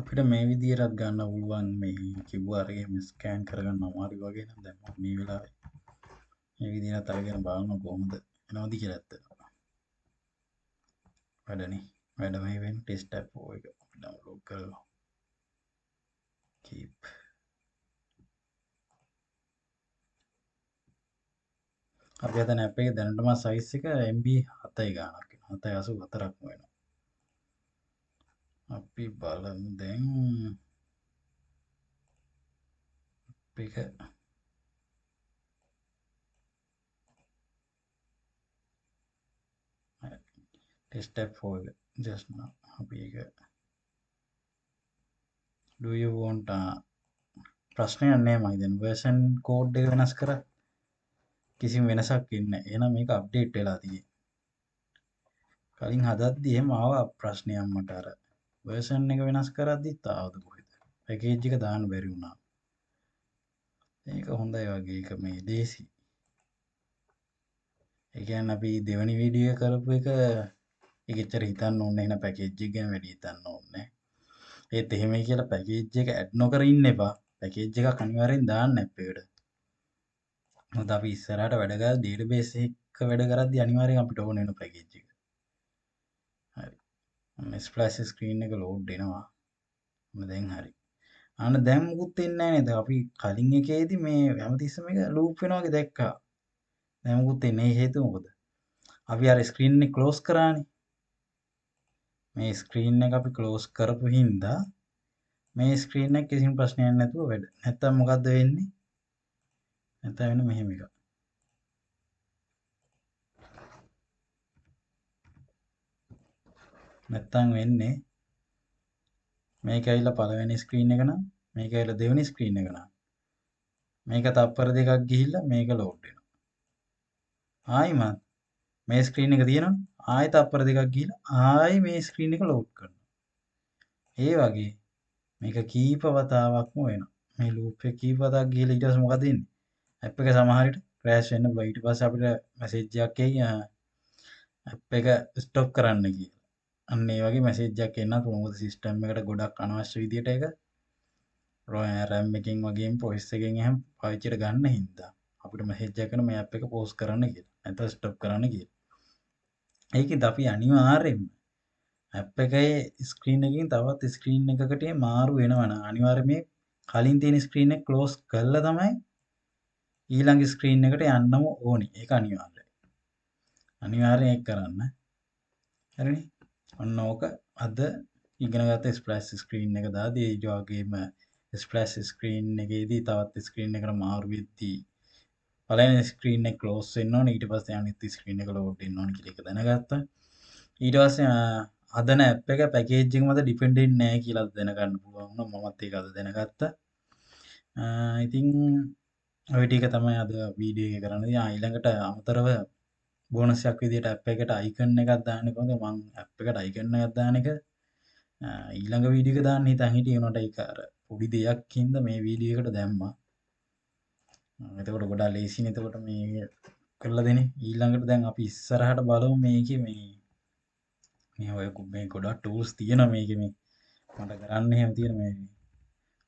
S1: අපිට මේ විදිහටත් ගන්න පුළුවන් මේ කිව්වා අර එහෙම ස්කෑන් කරගන්න අමාරුයි වගේ නම් දැන් මම මේ වෙලාවේ මේ විදිහට අරගෙන බලන්න කොහොමද එනවද කියලා ඇත්ත. වැඩනේ. වැඩ මේ වෙන්නේ ටෙස්ට් ඇප් එක ඩවුන්ලෝඩ් කරලා keep අපි හදන ඇප් එකේ දැනටම සයිස් එක MB 7යි ගානක් වෙනවා. 784ක්ම වෙනවා. අපි බලමු දැන් එක ටෙස්ට් ඇප් 4 එක just now අපි එක do you want ප්‍රශ්නයක් නෑ මම දැන් version code එක වෙනස් කරා කිසිම වෙනසක් වෙන්නේ නැහැ. එහෙනම් මේක අප්ඩේට් වෙලා තියෙන්නේ. කලින් හදද්දි එහෙම ආවා ප්‍රශ්නයක් මට අර version එක වෙනස් කරද්දිත් ආවද කොහෙද? පැකේජ් එක දාන්න බැරි වුණා. ඒක හොඳයි වගේ එක මේ දේසි. ඒ කියන්නේ අපි දෙවනි වීඩියෝ එක කරපු එක ඒක එච්චර හිතන්න ඕනේ නැහැ. පැකේජ් එක ගැන වැඩි හිතන්න ඕනේ නැහැ. ඒත් එහෙමයි කියලා පැකේජ් එක ඇඩ් නොකර ඉන්න එපා. පැකේජ් එකක් අනිවාර්යෙන් දාන්න ඇප් එකට. මොකද අපි ඉස්සරහට වැඩ කරලා ඩේටාබේස් එක වැඩ කරද්දී අනිවාර්යෙන් අපිට ඕන වෙන පැකේජ් එක. හරි. ස්ප්ලෑෂ් ස්ක්‍රීන් එක ලෝඩ් වෙනවා. දැන් හරි. අන්න දැන් මුකුත් වෙන්නේ නැහැ නේද? අපි කලින් එකේදී මේ හැමතිස්සෙම එක ලූප් වෙනවා වගේ දැක්කා. දැන් මුකුත් වෙන්නේ නැහැ. හේතුව මොකද? අපි අර ස්ක්‍රීන් එක ක්ලෝස් කරානේ. මේ ස්ක්‍රීන් එක අපි ක්ලෝස් කරපු හින්දා මේ ස්ක්‍රීන් එක කිසිම ප්‍රශ්නයක් නැතුව වැඩ. නැත්තම් මොකද්ද වෙන්නේ? නැත්තම් වෙන්නේ මෙහෙම එකක්. නැත්තම් වෙන්නේ මේක ඇවිල්ලා පළවෙනි ස්ක්‍රීන් එක නම් මේක ඇවිල්ලා දෙවෙනි ස්ක්‍රීන් එක නම් මේක තප්පර දෙකක් ගිහිල්ලා මේක ලෝඩ් වෙනවා. ආයිමත් මේ ස්ක්‍රීන් එක තියෙනවනේ. ආයෙ තප්පර දෙකක් ගිහිල්ලා ආයෙ මේ ස්ක්‍රීන් එක ලෝඩ් කරනවා. ඒ වගේ මේක කීප වතාවක්ම වෙනවා. මේ ලූප් එක කීප වතාවක් ගිහිල්ලා ඊට පස්සේ මොකද වෙන්නේ? ඇප් එක සමහර විට ක්‍රෑෂ් වෙන්න පුළුවන්. ඊට පස්සේ අපිට මැසේජ් එකක් එයි ඇප් එක ස්ටොප් කරන්න කියලා. අන්න ඒ වගේ මැසේජ් එකක් එන්නත් පුළුවන්. මොකද සිස්ටම් එකට ගොඩක් අනවශ්‍ය විදියට ඒක RAM එකෙන් වගේම ප්‍රොසෙස් එකෙන් එහෙම පාවිච්චියට ගන්න හින්දා අපිට මැසේජ් එකක් එනවා මේ ඇප් එක පෝස් කරන්න කියලා. නැත්නම් ස්ටොප් කරන්න කියලා. ඒකෙන්ද අපි අනිවාර්යෙන්ම ඇප් එකේ ස්ක්‍රීන් එකකින් තවත් ස්ක්‍රීන් එකකට මාරු වෙනවනම් අනිවාර්යයෙන් මේ කලින් තියෙන ස්ක්‍රීන් එක ක්ලෝස් කරලා තමයි ඊළඟ ස්ක්‍රීන් එකට යන්නම ඕනේ. ඒක අනිවාර්යයි. අනිවාර්යෙන් ඒක කරන්න. හරිනේ. ඔන්න ඕක අද ඉගෙනගත්ත ස්ප්ලෑෂ් ස්ක්‍රීන් එක දාදී ඒ වගේම ස්ප්ලෑෂ් ස්ක්‍රීන් එකේදී තවත් ස්ක්‍රීන් එකකට මාරු වෙද්දී පළවෙනි ස්ක්‍රීන් එක ක්ලෝස් වෙන්න ඕනේ. ඊට පස්සේ අනිත් ස්ක්‍රීන් එක ලෝඩ් වෙන්න ඕනේ කියලා එක දැනගත්තා. ඊට පස්සේ හදන ඇප් එක පැකේජ් එක මත ඩිපෙන්ඩ් වෙන්නේ නැහැ කියලා දැනගන්න පුළුවන් වුණා. මමත් ඒක අද දැනගත්තා. ඉතින් ඔය ටික තමයි අද වීඩියෝ එක කරන්නේ. ඊළඟට අමතරව බෝනස් එකක් විදියට ඇප් එකට අයිකන් එකක් දාන්න කොහොමද? මම ඇප් එකට අයිකන් එකක් දාන එක ඊළඟ වීඩියෝ එක දාන්න හිතන් හිටියේ. උනට ඒක අර පොඩි දෙයක් හින්දා මේ වීඩියෝ එකට දැම්මා. එතකොට ගොඩාක් ලේසියිනේ. එතකොට මේ කරලා දෙන්නේ. ඊළඟට දැන් අපි ඉස්සරහට බලමු මේකේ මේ ඔය මේ ගොඩක් ටූල්ස් තියෙනවා මේකේ මේ මට කරන්න එහෙම තියෙන මේ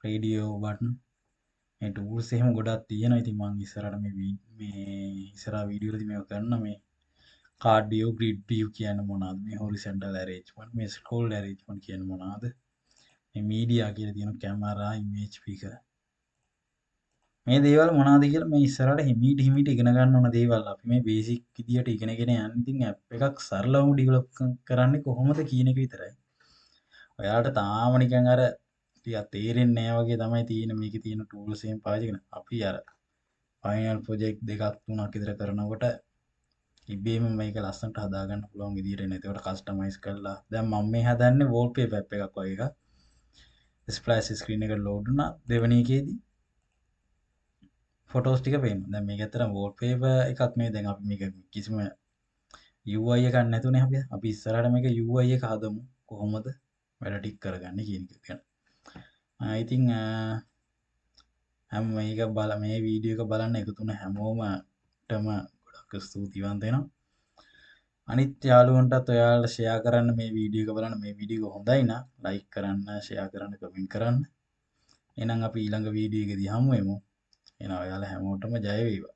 S1: රේඩියෝ බටන් මේ ටූල්ස් එහෙම ගොඩක් තියෙනවා. ඉතින් මම ඉස්සරහට මේ ඉස්සරහ වීඩියෝ වලදී මේක කරන්න මේ කාඩ් view grid view කියන්නේ මොනවද? මේ horizontal arrangement මේ scroll arrangement කියන්නේ මොනවද? මේ media කියලා තියෙන කැමරා image speaker මේ දේවල් මොනවද කියලා මේ ඉස්සරහට හිමීට ඉගෙන ගන්න ඕන දේවල්. අපි මේ බේසික් විදියට ඉගෙනගෙන යන්න. ඉතින් ඇප් එකක් සරලවම ඩෙවලොප් කරන්නේ කොහොමද කියන එක විතරයි. ඔයාලට තාම නිකන් අර ටිකක් තේරෙන්නේ නැහැ වගේ තමයි තියෙන මේකේ තියෙන ටූල්ස් එහෙම පාවිච්චි කරන. අපි අර ෆයිනල් ප්‍රොජෙක්ට් දෙකක් තුනක් විතර කරනකොට ඉබේම මේක ලස්සනට හදාගන්න පුළුවන් විදියට එන. ඒකට කස්ටමයිස් කරලා දැන් මම මේ හදන්නේ wallpaper app එකක් වගේ එකක්. ස්ප්ලෑෂ් ස්ක්‍රීන් එකට ලෝඩ් වුණා. දෙවෙනි එකේදී ෆොටෝස් ටික පේනවා. දැන් මේක ඇත්තටම wallpaper එකක් නෙවෙයි. දැන් අපි මේක කිසිම UI එකක් නැතුනේ අපි ඉස්සරහට මේක UI එක හදමු. කොහොමද වැඩ ටික කරගන්නේ කියන එක ගැන. ඉතින් හැම මේක මේ වීඩියෝ එක බලන්න එකතු වුණ හැමෝමටම ගොඩක් ස්තුතිවන්ත වෙනවා. අනිත් යාළුවන්ටත් ඔයාලට ෂෙයා කරන්න මේ වීඩියෝ එක බලන්න. මේ වීඩියෝ එක හොඳයි නම් ලයික් කරන්න, ෂෙයා කරන්න, කමෙන්ට් කරන්න. එහෙනම් අපි ඊළඟ වීඩියෝ එකදී හමු වෙමු. එහෙනම් ඔයාලා හැමෝටම ජය වේවා.